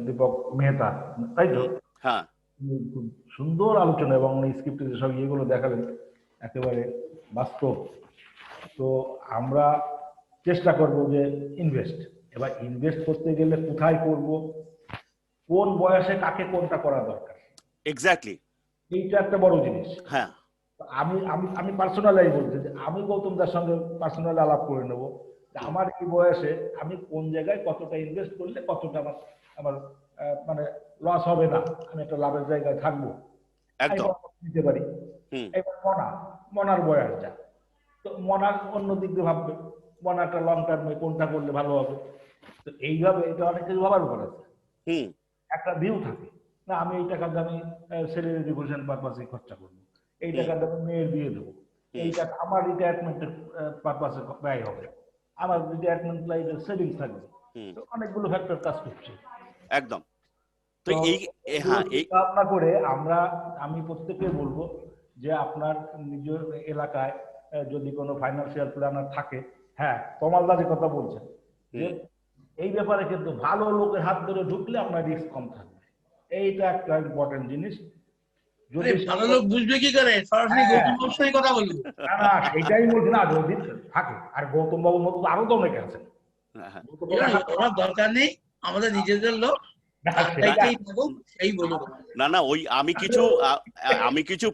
Speaker 6: দীপক মেহতা, তাই তো?
Speaker 1: হ্যাঁ,
Speaker 6: খুব সুন্দর আলোচনা, এবং স্ক্রিপ্টে যেসব ইয়েগুলো দেখালেন একেবারে বাস্তব। তো আমরা চেষ্টা করব যে এবার ইনভেস্ট করতে গেলে কোথায় করব, কোন বয়সে কাকে কোনটা করা দরকার,
Speaker 1: এক্স্যাক্টলি,
Speaker 6: এইটা একটা বড় জিনিস।
Speaker 1: হ্যাঁ,
Speaker 6: আমি পার্সোনালি বলছি যে আমি গৌতম দার সঙ্গে পার্সোনালি আলাপ করে নেব, আমার এই বয়সে আমি কোন জায়গায় কতটা ইনভেস্ট করলে কতটা আমার মানে লস হবে না, আমি একটা লাভের জায়গায় থাকবো, দিতে পারি। এবার মনার বয়স যা, তো মনার অন্য দিক দিয়ে ভাববে, মনাটা লং টার্মে কোনটা করলে ভালো হবে। তো এইভাবে এটা অনেক কিছু ভাবার উপর আছে, একটা ভিউ থাকে না, আমি এই টাকাটা আমি ছেলের এডুকেশন পারপাসে খরচা করবো, এই টাকাটা আমি মেয়ের বিয়ে দেবো, এই টাকা আমার রিটায়ারমেন্টের পারপাসে ব্যয় হবে, আমার রিটায়ারমেন্ট লাইফে সেভিংস থাকবে। অনেকগুলো ফ্যাক্টর কাজ করছে
Speaker 1: একদম।
Speaker 6: তো এই ভাবনা করে আমি প্রত্যেককে বলবো যে আপনার নিজ এলাকায় যদি কোনো ফাইন্যান্সিয়াল প্ল্যানার থাকে, হ্যাঁ কমালদা যে কথা বলছেন, যে এই ব্যাপারে কিন্তু ভালো লোকের হাত ধরে ঢুকলে আপনার রিস্ক কম থাকবে, এইটা একটা ইম্পর্টেন্ট জিনিস।
Speaker 11: আরে ভালো লোক বুঝবে কি করে, সরাসরি গৌতম বাবুর সঙ্গে কথা বলবো।
Speaker 6: না সেটাই বলছি না, যদি থাকে আর গৌতম বাবুর মতো আরো তো অনেকে আছে।
Speaker 11: ওরা দরকার নেই, আমাদের নিজেদের লোক, সেই বলুক।
Speaker 1: না না, ওই আমি কিছু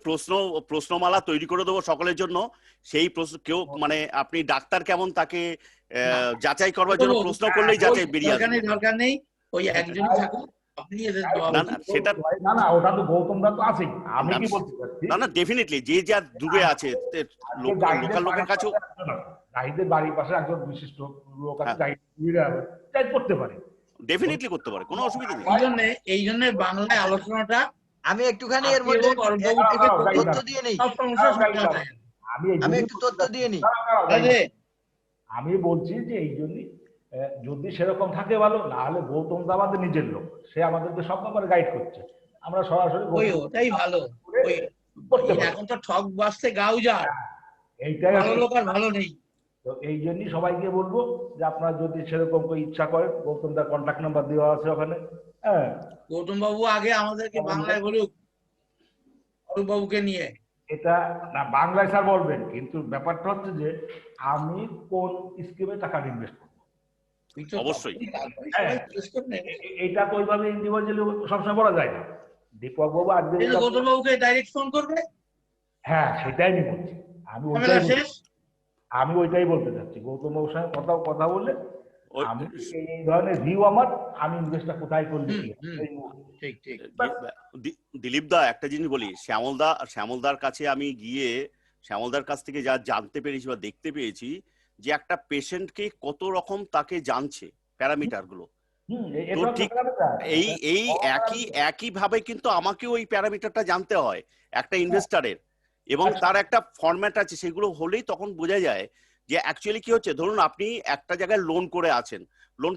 Speaker 1: প্রশ্নমালা তৈরি করে দেবো সকলের জন্য। সেই প্রশ্ন কেউ মানে আপনি ডাক্তার কেমন তাকে যাচাই করবার জন্য প্রশ্ন করলেই যাচাই বেরিয়ে আসবে।
Speaker 11: দরকার নেই, ওই একজনই থাকুক, আপনি এদের জবাব
Speaker 1: সেটা
Speaker 6: না ওটা তো গৌতম দা তো আছেই। আমি কি বলছি
Speaker 1: না ডেফিনেটলি যে যার ডুবে আছে লোকাল লোকের কাছেও,
Speaker 6: জাহিদের বাড়ির পাশে একজন বিশিষ্ট লোক আছে, জাহিদ করতে পারে,
Speaker 1: ডেফিনেটলি করতে পারে, কোনো অসুবিধা নেই।
Speaker 11: এই জন্য বাংলায় আলোচনাটা
Speaker 3: আমি একটুখানি এর মধ্যে তথ্য দিয়ে নেই, আমি একটু তথ্য দিয়ে নিই।
Speaker 6: আমি বলছি যে এই জন্য যদি সেরকম থাকে ভালো, না হলে গৌতম দা আমাদের নিজের লোক, সে আমাদেরকে সব ব্যাপারে গাইড করছে, আমরা সরাসরি
Speaker 11: ওটাই ভালো। এখন তো ঠক বাজতে গাও যায়,
Speaker 6: এইটাই
Speaker 11: ভালো লোক আর ভালো নেই।
Speaker 6: তো এই জন্যই সবাইকে বলবো যে আপনারা যদি সেরকম কোনো ইচ্ছা করেন, গৌতম দার কন্ট্যাক্ট নাম্বার দেওয়া আছে ওখানে। হ্যাঁ,
Speaker 11: গৌতম বাবু আগে আমাদেরকে বাংলায় বলুক, অরূপ বাবুকে নিয়ে।
Speaker 6: এটা না বাংলায় স্যার বলবেন, কিন্তু ব্যাপারটা হচ্ছে যে আমি কোন স্কিমে টাকা ইনভেস্ট করবো।
Speaker 1: অবশ্যই
Speaker 6: এইটা তো ওইভাবে ইন্ডিভিজুয়ালি সবসময় বলা যায় না। দীপক বাবু আজকে
Speaker 11: গৌতম বাবুকে ডাইরেক্ট ফোন করবে।
Speaker 6: হ্যাঁ সেটাই আমি বলছি, আমি ওইটাই বলতে চাচ্ছি। গৌতম বাবুর সঙ্গে কথা বললে আমি এই ধরনের ভিউ আমার, আমি ইনভেস্টটা কোথায় করলে
Speaker 1: দিলীপ দা একটা জিনিস বলি, শ্যামলদার কাছে আমি গিয়ে শ্যামলদার কাছ থেকে যা জানতে পেরেছি বা দেখতে পেয়েছি যে একটা পেশেন্টকে কত রকম তাকে জানছে প্যারামিটার গুলো, তো ঠিক এই একই ভাবে কিন্তু আমাকেও ওই প্যারামিটারটা জানতে হয় একটা ইনভেস্টারের, এবং তার একটা ফরম্যাট আছে, সেগুলো হলেই তখন বোঝা যায় যে অ্যাকচুয়ালি কি হচ্ছে। ধরুন আপনি একটা জায়গায় লোন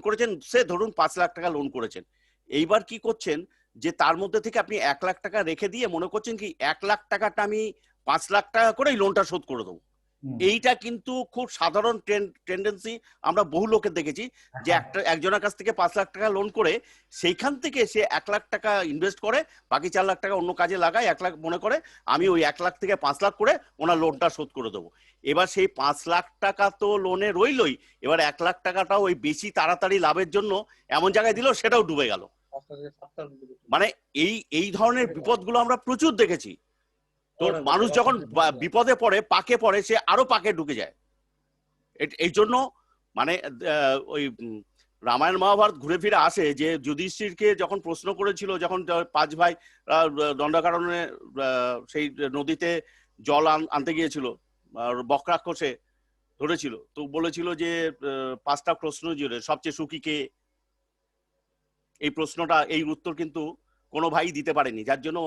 Speaker 1: করেছেন, সে ধরুন 5 লাখ টাকা লোন করেছেন, এইবার কি করছেন যে তার মধ্যে থেকে আপনি 1 লাখ টাকা রেখে দিয়ে মনে করছেন কি 1 লাখ টাকাটা আমি 5 লাখ টাকা করে লোনটা শোধ করে দেবো। এইটা কিন্তু খুব সাধারণ টেন্ডেন্সি, আমরা বহু লোকের দেখেছি যে একজনের কাছ থেকে 5 লাখ টাকা লোন করে সেইখান থেকে সে 1 লাখ টাকা ইনভেস্ট করে, বাকি 4 লাখ টাকা অন্য কাজে লাগায়, 1 লাখ মনে করে আমি ওই 1 লাখ থেকে 5 লাখ করে ওনার লোনটা শোধ করে দেবো। এবার সেই 5 লাখ টাকা তো লোনে রইলই, এবার 1 লাখ টাকাটাও ওই বেশি তাড়াতাড়ি লাভের জন্য এমন জায়গায় দিল, সেটাও ডুবে গেল। মানে এই ধরনের বিপদগুলো আমরা প্রচুর দেখেছি। তো মানুষ যখন বিপদে পড়ে, পাকে পড়ে, সে আরো পাকে ঢুকে যায়। এই জন্য মানে ওই রামায়ণ মহাভারত ঘুরে ফিরে আসে যে যুধিষ্ঠিরকে যখন প্রশ্ন করেছিল, যখন 5 ভাই দণ্ডকারণ্যে সেই নদীতে জল আনতে গিয়েছিল, বক্রাক্ষসে ধরেছিল, তো বলেছিল যে 5টা প্রশ্ন জুড়ে সবচেয়ে সুখী কে। এই প্রশ্নটা, এই উত্তর কিন্তু কোনো ভাই দিতে পারেনি, যার জন্য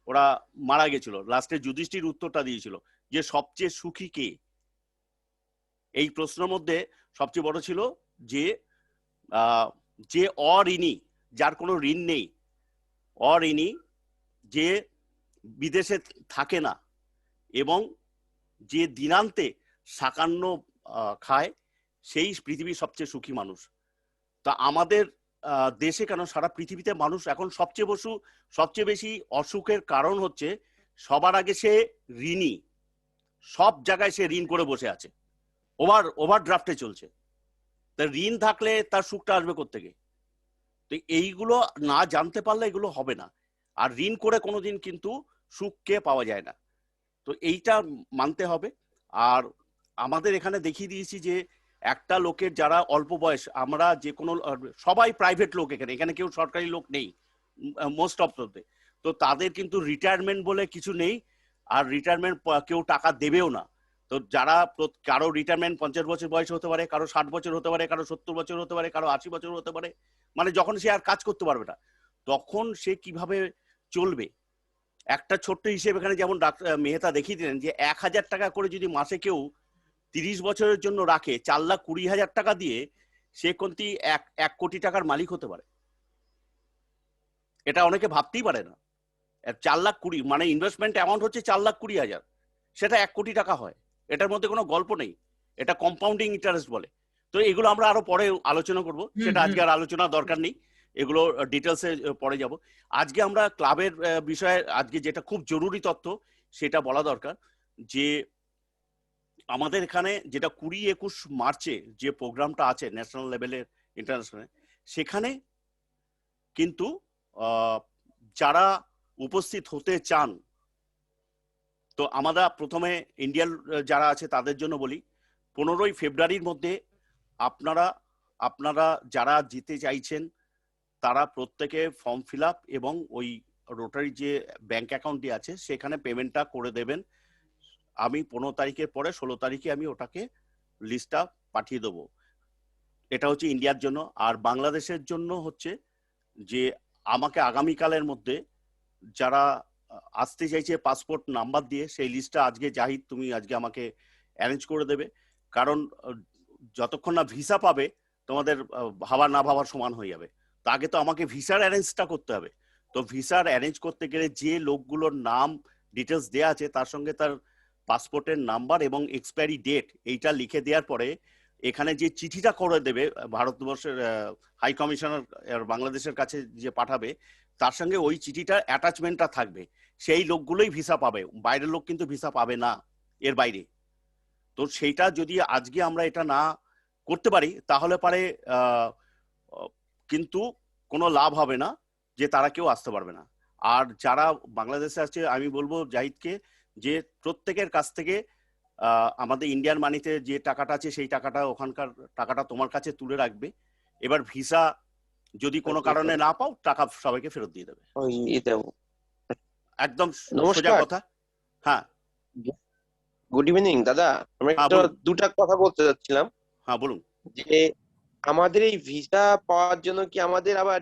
Speaker 1: ওরা মারা গেছিল। লাস্টে যুধিষ্ঠির উত্তরটা দিয়েছিল যে সবচেয়ে সুখী কে। এই প্রশ্নের মধ্যে সবচেয়ে বড় ছিল যে অঋণী, যার কোনো ঋণ নেই, অঋণী, যে বিদেশে থাকে না এবং যে দিনান্তে সাকান্ন খায়, সেই পৃথিবীর সবচেয়ে সুখী মানুষ। তা আমাদের দেশে কেন সারা পৃথিবীতে মানুষ এখন সবচেয়ে বেশি অসুখের কারণ হচ্ছে সবার আগে সে ঋণী, সব জায়গায় সে ঋণ করে বসে আছে, ওভারড্রাফটে চলছে। তা ঋণ থাকলে তার সুখটা আসবে কোত্থেকে? তো এইগুলো না জানতে পারলে এগুলো হবে না। আর ঋণ করে কোনোদিন কিন্তু সুখকে পাওয়া যায় না, তো এইটা মানতে হবে। আর আমাদের এখানে দেখিয়ে দিয়েছি যে একটা লোকের যারা অল্প বয়স, আমরা যে কোনো সবাই প্রাইভেট লোক, এখানে কেউ সরকারি লোক নেই মোস্ট অফ দ্য, তো তাদের কিন্তু রিটায়ারমেন্ট বলে কিছু নেই, আর রিটায়ারমেন্ট কেউ টাকা দেবেও না। তো যারা কারো রিটায়ারমেন্ট 50 বছর বয়স হতে পারে, কারো 60 বছর হতে পারে, কারো 70 বছর হতে পারে, কারো 80 বছর হতে পারে, মানে যখন সে আর কাজ করতে পারবে না তখন সে কিভাবে চলবে। একটা ছোট্ট হিসেব এখানে যেমন ডাক্তার মেহতা দেখিয়ে দিলেন যে 1000 টাকা করে যদি মাসে কেউ 30 বছরের জন্য রাখে, 4,20,000 টাকা দিয়ে সে কোনটি 1 কোটি টাকার মালিক হতে পারে। এটা অনেকে ভাবতেই পারে না। 4,20,000 মানে ইনভেস্টমেন্ট অ্যামাউন্ট হচ্ছে 4,20,000, সেটা 1 কোটি টাকা হয়। এটার মধ্যে কোনো গল্প নেই, এটা কম্পাউন্ডিং ইন্টারেস্ট বলে। তো এগুলো আমরা আরো পরে আলোচনা করব, সেটা আজকে আর আলোচনা দরকার নেই। এগুলো ডিটেলসে পরে যাব। আজকে আমরা ক্লাবের বিষয়ে আজকে যেটা খুব জরুরি তথ্য সেটা বলা দরকার, যে আমাদের এখানে যেটা 20-21 মার্চে যে প্রোগ্রামটা আছে ন্যাশনাল লেভেলের ইন্টারন্যাশনাল, সেখানে কিন্তু যারা উপস্থিত হতে চান, তো আমরা প্রথমে ইন্ডিয়ান যারা আছে তাদের জন্য বলি 15ই ফেব্রুয়ারির মধ্যে আপনারা যারা যেতে চাইছেন তারা প্রত্যেকে ফর্ম ফিল আপ এবং ওই রোটারি যে ব্যাংক অ্যাকাউন্টটি আছে সেখানে পেমেন্টটা করে দেবেন। আমি 15 তারিখের পরে 16 তারিখে আমি ওটাকে লিস্টটা পাঠিয়ে দেবো। এটা হচ্ছে ইন্ডিয়ার জন্য। আর বাংলাদেশের জন্য হচ্ছে যে আমাকে আগামীকালের মধ্যে যারা আসতে চাইছে পাসপোর্ট নাম্বার দিয়ে, সেই লিস্টটা আজকে জাহিদ তুমি আজকে আমাকে অ্যারেঞ্জ করে দেবে, কারণ যতক্ষণ না ভিসা পাবে তোমাদের ভাবা না ভাবার সমান হয়ে যাবে। তো আগে তো আমাকে ভিসার অ্যারেঞ্জটা করতে হবে। তো ভিসার অ্যারেঞ্জ করতে গেলে যে লোকগুলোর নাম ডিটেলস দেওয়া আছে তার সঙ্গে তার পাসপোর্টের নাম্বার এবং এক্সপায়ারি ডেট এইটা লিখে দেওয়ার পরে এখানে যে চিঠিটা করে দেবে ভারতবর্ষের হাই কমিশনার বাংলাদেশের কাছে যে পাঠাবে, তার সঙ্গে ওই চিঠিটার অ্যাটাচমেন্টটা থাকবে। সেই লোকগুলোই ভিসা পাবে, বাইরের লোক কিন্তু ভিসা পাবে না এর বাইরে। তো সেইটা যদি আজকে আমরা এটা না করতে পারি তাহলে পারে কিন্তু কোনো লাভ হবে না, যে তারা কেউ আসতে পারবে না। আর যারা বাংলাদেশে আছে আমি বলবো জাহিদকে যে প্রত্যেকের কাছ থেকে আমাদের ইন্ডিয়ান মানিতে যে টাকাটা আছে সেই টাকাটা, ওখানকার টাকাটা তোমার কাছে তুলে রাখবে। এবার ভিসা যদি কোনো কারণে না পাও টাকা সবাইকে ফেরত দিয়ে দেবে, একদম সোজা কথা। হ্যাঁ,
Speaker 13: গুড ইভিনিং দাদা, আমরা দুটা কথা বলতে যাচ্ছিলাম।
Speaker 1: হ্যাঁ বলুন।
Speaker 13: যে আমাদের এই ভিসা পাওয়ার জন্য কি আমাদের আবার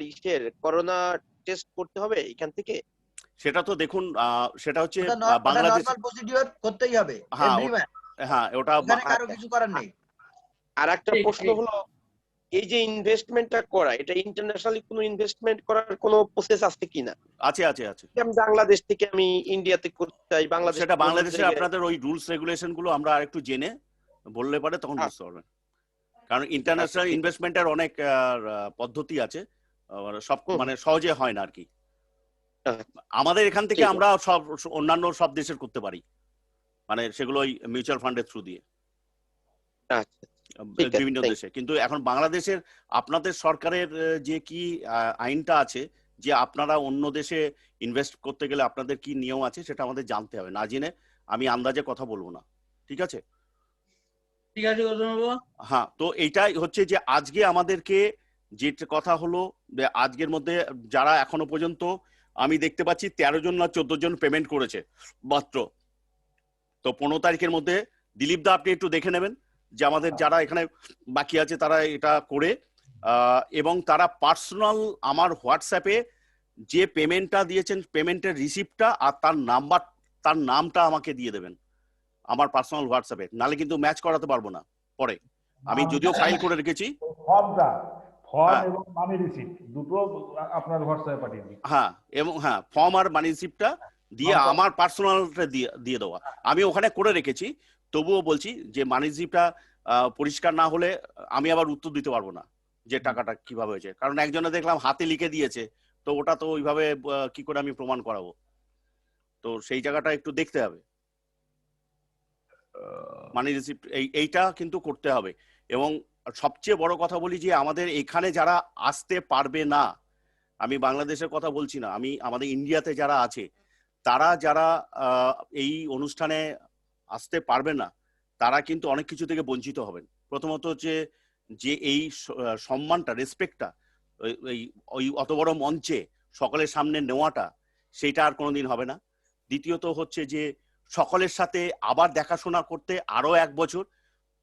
Speaker 13: করোনা টেস্ট করতে হবে এখান থেকে?
Speaker 1: সেটা তো দেখুন, সেটা হচ্ছে
Speaker 3: বাংলাদেশ নরমাল প্রসিডিউর করতেই হবে এভরিওয়্যার।
Speaker 1: হ্যাঁ, ওটা
Speaker 3: কারো কিছু করার নেই।
Speaker 13: আর একটা প্রশ্ন হলো, এই যে ইনভেস্টমেন্টটা করা, এটা ইন্টারন্যাশনালি কোনো ইনভেস্টমেন্ট করার কোনো প্রসেস আছে কিনা?
Speaker 1: আছে আছে আছে।
Speaker 13: আমি বাংলাদেশ থেকে আমি ইন্ডিয়াতে করতে চাই, বাংলাদেশ
Speaker 1: সেটা বাংলাদেশে আপনাদের ওই রুলস রেগুলেশন গুলো আমরা আরেকটু জেনে বললে পারে তখন বুঝতে পারবেন। কারণ ইন্টারন্যাশনাল ইনভেস্টমেন্টের অনেক পদ্ধতি আছে, সব মানে সহজে হয় না আর কি। আমাদের এখান থেকে আমরা সব অন্যান্য সব দেশের করতে পারি, মানে সেগুলো ওই মিউচুয়াল ফান্ডের থ্রু দিয়ে বিভিন্ন দেশে। কিন্তু এখন বাংলাদেশের আপনাদের সরকারের যে কি আইনটা আছে, যে আপনারা অন্য দেশে ইনভেস্ট করতে গেলে আপনাদের কি নিয়ম আছে সেটা আমাদের জানতে হবে। না জেনে আমি আন্দাজে কথা বলবো না, ঠিক আছে?
Speaker 9: ঠিক আছে
Speaker 1: হ্যাঁ, তো এইটাই হচ্ছে যে আজকে আমাদেরকে যে কথা হলো, আজকের মধ্যে যারা এখনো পর্যন্ত আমি দেখতে পাচ্ছি 13 জন না 14 জন পেমেন্ট করেছে মাত্র। তো 15 তারিখের মধ্যে দিলীপ দা আপনি একটু দেখে নেবেন যে আমাদের যারা এখানে বাকি আছে তারা এটা করে, এবং তারা পার্সোনাল আমার হোয়াটসঅ্যাপে যে পেমেন্টটা দিয়েছেন পেমেন্টের রিসিপ্টটা আর তার নামটা আমাকে দিয়ে দেবেন আমার পার্সোনাল হোয়াটসঅ্যাপে, নালে কিন্তু ম্যাচ করাতে পারবো না পরে। আমি যদিও ফাইল করে রেখেছি,
Speaker 6: ফর্ম এবং মানি রিসিপ্ট দুটো আপনার হোয়াটসঅ্যাপে পাঠিয়ে দিই।
Speaker 1: হ্যাঁ, এবং হ্যাঁ ফর্ম আর মানি রিসিপ্টটা দিয়ে আমার পার্সোনালটা দিয়ে দেওয়া আমি ওখানে করে রেখেছি। তবুও বলছি যে মানি রিসিপ্টটা পরিষ্কার না হলে আমি আবার উত্তর দিতে পারবো না যে টাকাটা কিভাবে হয়েছে, কারণ একজনে দেখলাম হাতে লিখে দিয়েছে, তো ওটা তো ওইভাবে কি করে আমি প্রমাণ করাবো? তো সেই জায়গাটা একটু দেখতে হবে, মানি রিসিপ্ট এইটা কিন্তু করতে হবে। এবং সবচেয়ে বড় কথা বলি যে আমাদের এখানে যারা আসতে পারবে না, আমি বাংলাদেশের কথা বলছি না, আমি আমাদের ইন্ডিয়াতে যারা আছে তারা যারা এই অনুষ্ঠানে আসতে পারবে না তারা কিন্তু অনেক কিছু থেকে বঞ্চিত হবেন। প্রথমত হচ্ছে যে এই সম্মানটা, রেসপেক্টটা ওই অত বড় মঞ্চে সকলের সামনে নেওয়াটা, সেইটা আর কোনোদিন হবে না। দ্বিতীয়ত হচ্ছে যে সকলের সাথে আবার দেখাশোনা করতে আরো 1 বছর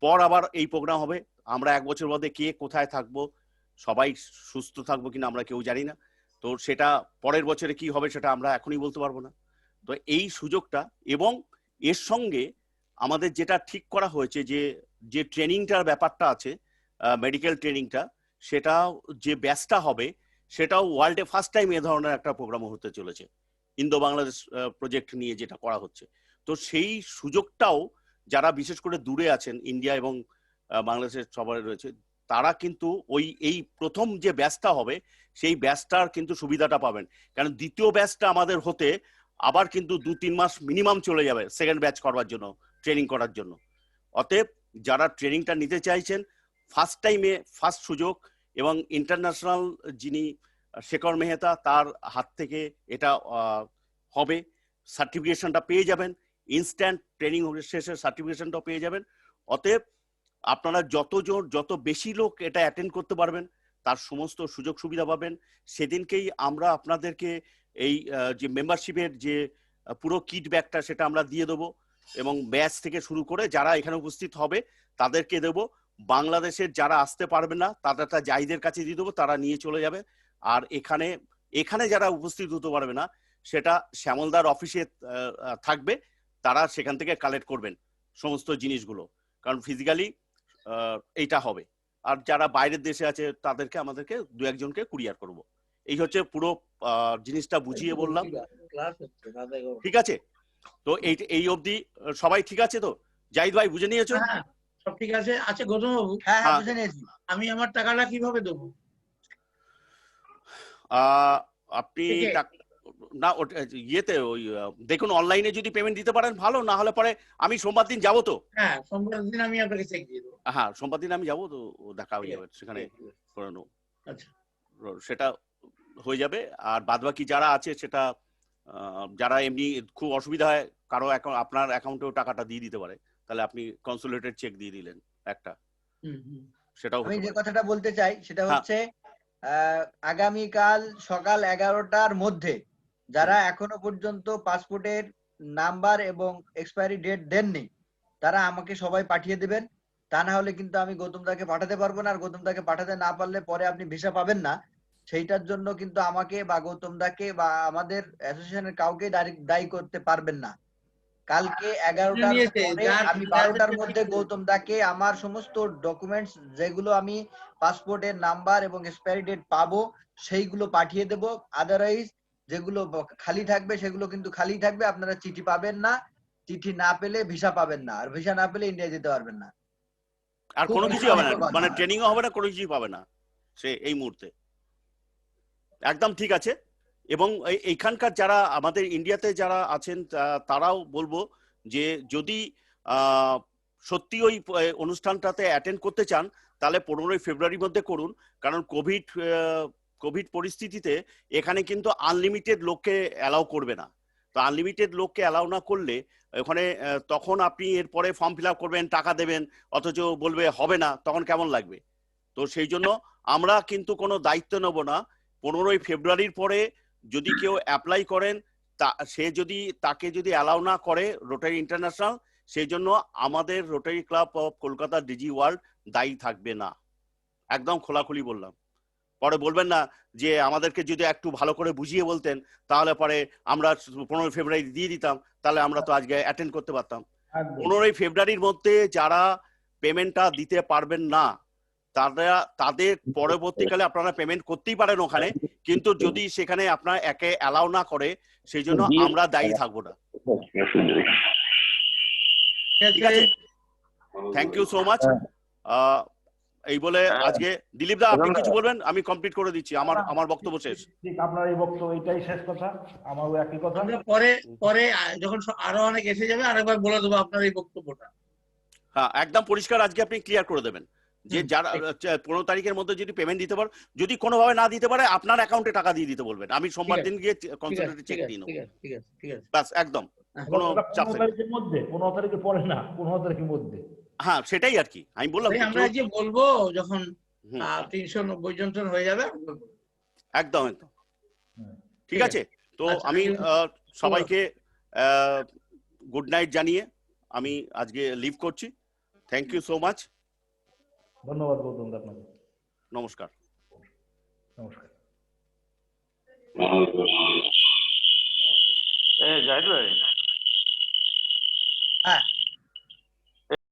Speaker 1: পর আবার এই প্রোগ্রাম হবে। আমরা 1 বছর মধ্যে কে কোথায় থাকবো, সবাই সুস্থ থাকবো কিনা আমরা কেউ জানি না। তো সেটা পরের বছরে কি হবে সেটা আমরা এখনই বলতে পারবো না। তো এই সুযোগটা, এবং এর সঙ্গে আমাদের যেটা ঠিক করা হয়েছে যে ট্রেনিংটার ব্যাপারটা আছে, মেডিকেল ট্রেনিংটা, সেটা যে ব্যাচটা হবে সেটাও ওয়ার্ল্ডে ফার্স্ট টাইম এ ধরনের একটা প্রোগ্রাম হতে চলেছে, ইন্দো বাংলাদেশ প্রজেক্ট নিয়ে যেটা করা হচ্ছে। তো সেই সুযোগটাও যারা বিশেষ করে দূরে আছেন, ইন্ডিয়া এবং বাংলাদেশের সবাই রয়েছে, তারা কিন্তু এই প্রথম যে ব্যাচটা হবে সেই ব্যাচটার কিন্তু সুবিধাটা পাবেন। কারণ দ্বিতীয় ব্যাচটা আমাদের হতে আবার কিন্তু 2-3 মাস মিনিমাম চলে যাবে সেকেন্ড ব্যাচ করবার জন্য, ট্রেনিং করার জন্য। অতএব যারা ট্রেনিংটা নিতে চাইছেন, ফার্স্ট টাইমে ফার্স্ট সুযোগ, এবং ইন্টারন্যাশনাল যিনি শেখর মেহতা তার হাত থেকে এটা হবে, সার্টিফিকেশনটা পেয়ে যাবেন, ইনস্ট্যান্ট ট্রেনিং শেষে সার্টিফিকেশনটা পেয়ে যাবেন। অতএব আপনারা যত বেশি লোক এটা অ্যাটেন্ড করতে পারবেন তার সমস্ত সুযোগ সুবিধা পাবেন। সেদিনকেই আমরা আপনাদেরকে এই যে মেম্বারশিপের যে পুরো কিট ব্যাগটা সেটা আমরা দিয়ে দেবো, এবং ব্যাচ থেকে শুরু করে যারা এখানে উপস্থিত হবে তাদেরকে দেবো। বাংলাদেশের যারা আসতে পারবে না তাদেরটা জাহিদের কাছে দিয়ে দেবো, তারা নিয়ে চলে যাবে। আর এখানে যারা উপস্থিত হতে পারবে না সেটা শ্যামলদার অফিসে থাকবে, তারা সেখান থেকে কালেক্ট করবেন সমস্ত জিনিসগুলো, কারণ ফিজিক্যালি এইটা হবে। আর যারা বাইরের দেশে আছে তাদেরকে আমাদেরকে 2-1 জনকে কুরিয়ার করব। এই হচ্ছে পুরো জিনিসটা বুঝিয়ে বললাম, ঠিক আছে? তো এই অবধি সবাই ঠিক আছে তো? জাহিদ ভাই বুঝে নিয়েছো?
Speaker 9: হ্যাঁ সব ঠিক আছে। আচ্ছা গৌতম বাবু,
Speaker 3: হ্যাঁ বুঝে নিয়েছি।
Speaker 9: আমি আমার টাকাটা কিভাবে দেবো?
Speaker 1: আপনি না ইয়েতে ওই দেখুন অনলাইনে যদি পেমেন্ট দিতে পারেন ভালো, না হলে পরে আমি সোমবার দিন যাবো তো।
Speaker 9: হ্যাঁ সোমবার দিন আমি আপনাকে চেক দিয়ে দেবো।
Speaker 1: হ্যাঁ সোমবার দিন আমি যাবো তো, দেখা হয়ে যাবে সেখানে করে নেবো।
Speaker 9: আচ্ছা
Speaker 1: সেটা হয়ে যাবে। আর বাদবাকি যারা আছে সেটা যারা এমনি খুব অসুবিধা হয়, কারো আপনার অ্যাকাউন্টেও টাকাটা দিয়ে দিতে পারে, তাহলে আপনি কনসোলিডেটেড চেক দিয়ে দিলেন একটা, সেটাও
Speaker 3: আমি যে কথাটা বলতে চাই সেটা হচ্ছে আগামীকাল সকাল 11টার মধ্যে যারা এখনো পর্যন্ত পাসপোর্টের নাম্বার এবং এক্সপায়ারি ডেট দেননি তারা আমাকে সবাই পাঠিয়ে দেবেন। তা না হলে কিন্তু আমি গৌতম দাকে পাঠাতে পারবো না, আর গৌতম দাকে পাঠাতে না পারলে পরে আপনি ভিসা পাবেন না। সেইটার জন্য কিন্তু আমাকে বা গৌতম দাকে বা আমাদের অ্যাসোসিয়েশনের কাউকে দায়ী করতে পারবেন না। কালকে 11টার পরে আমি 12টার মধ্যে গৌতম দাকে আমার সমস্ত ডকুমেন্টস যেগুলো আমি পাসপোর্টের নাম্বার এবং এক্সপায়ারি ডেট পাবো সেইগুলো পাঠিয়ে দেব। আদারওয়াইজ যেগুলো খালি থাকবে সেগুলো কিন্তু খালি থাকবে, আপনারা চিঠি পাবেন না, চিঠি না পেলে ভিসা পাবেন না, আর ভিসা না পেলে ইন্ডিয়া যেতে পারবেন না।
Speaker 1: আর কোনো কিছু হবে না, মানে ট্রেনিংও হবে না, কোনো কিছুই পাবে না সে এই মুহূর্তে। একদম ঠিক আছে। এবং এইখানকার যারা আমাদের ইন্ডিয়াতে যারা আছেন তারাও বলবো যে যদি সত্যি ওই অনুষ্ঠানটাতে অ্যাটেন্ড করতে চান তাহলে 15ই ফেব্রুয়ারির মধ্যে করুন, কারণ কোভিড পরিস্থিতিতে এখানে কিন্তু আনলিমিটেড লোককে অ্যালাউ করবে না। তো আনলিমিটেড লোককে অ্যালাউ না করলে ওখানে তখন আপনি এরপরে ফর্ম ফিল আপ করবেন, টাকা দেবেন, অথচ বলবে হবে না, তখন কেমন লাগবে? তো সেই জন্য আমরা কিন্তু কোনো দায়িত্ব নেব না। 15ই ফেব্রুয়ারির পরে যদি কেউ অ্যাপ্লাই করেন তাকে যদি অ্যালাউ না করে রোটারি ইন্টারন্যাশনাল, সেই জন্য আমাদের Rotary Club of Kolkata DG world দায়ী থাকবে না। একদম খোলাখুলি বললাম। পরে বলবেন না যে আমাদেরকে যদি একটু ভালো করে বুঝিয়ে বলতেন তাহলে পরে আমরা 15ই ফেব্রুয়ারি দিয়ে দিতাম, তাহলে আমরা তো আজকে অ্যাটেন্ড করতে পারতাম। 15ই ফেব্রুয়ারির মধ্যে যারা পেমেন্টটা দিতে পারবেন না তাদের পরবর্তীকালে আপনারা পেমেন্ট করতেই পারেন ওখানে, কিন্তু যদি সেখানে আপনার একে অ্যালাউ না করে সেই জন্য আমরা দায়ী থাকবো না। ঠিক আছে, থ্যাংক ইউ সো মাচ। এই বলে আজকে দিলীপ দা আপনি কিছু বলবেন? আমি কমপ্লিট করে দিচ্ছি, আমার বক্তব্য শেষ।
Speaker 6: ঠিক, আপনার এই বক্তব্য এটাই শেষ কথা, আমারও একই কথা।
Speaker 9: পরে যখন আরো অনেক এসে যাবে আরেকবার বলে দেবো আপনার এই বক্তব্যটা।
Speaker 1: হ্যাঁ একদম পরিষ্কার আজকে আপনি ক্লিয়ার করে দেবেন যে যারা 15 তারিখের মধ্যে যদি পেমেন্ট দিতে পারে, যদি কোনোভাবে না দিতে পারে আপনার অ্যাকাউন্টে টাকা দিয়ে দিতে বলবেন, আমি সোমবার দিন গিয়ে কনসালটেন্ট চেক দিয়ে নেবো। বাস একদম কোনো চাপ নেই।
Speaker 6: 15 তারিখের পরে না, 15 তারিখের মধ্যে।
Speaker 1: হ্যাঁ সেটাই আর কি আমি বললাম।
Speaker 9: আমরা যে বলবো যখন 390 জন হয়ে যাবে
Speaker 1: একদম একদম ঠিক আছে। তো আমি সবাইকে গুড নাইট জানিয়ে আমি আজকে লিভ করছি। Thank you so much.
Speaker 6: ধন্যবাদ গৌতম দা আপনাকে।
Speaker 1: নমস্কার।
Speaker 6: নমস্কার।
Speaker 12: জাহিদ ভাই,
Speaker 3: হ্যাঁ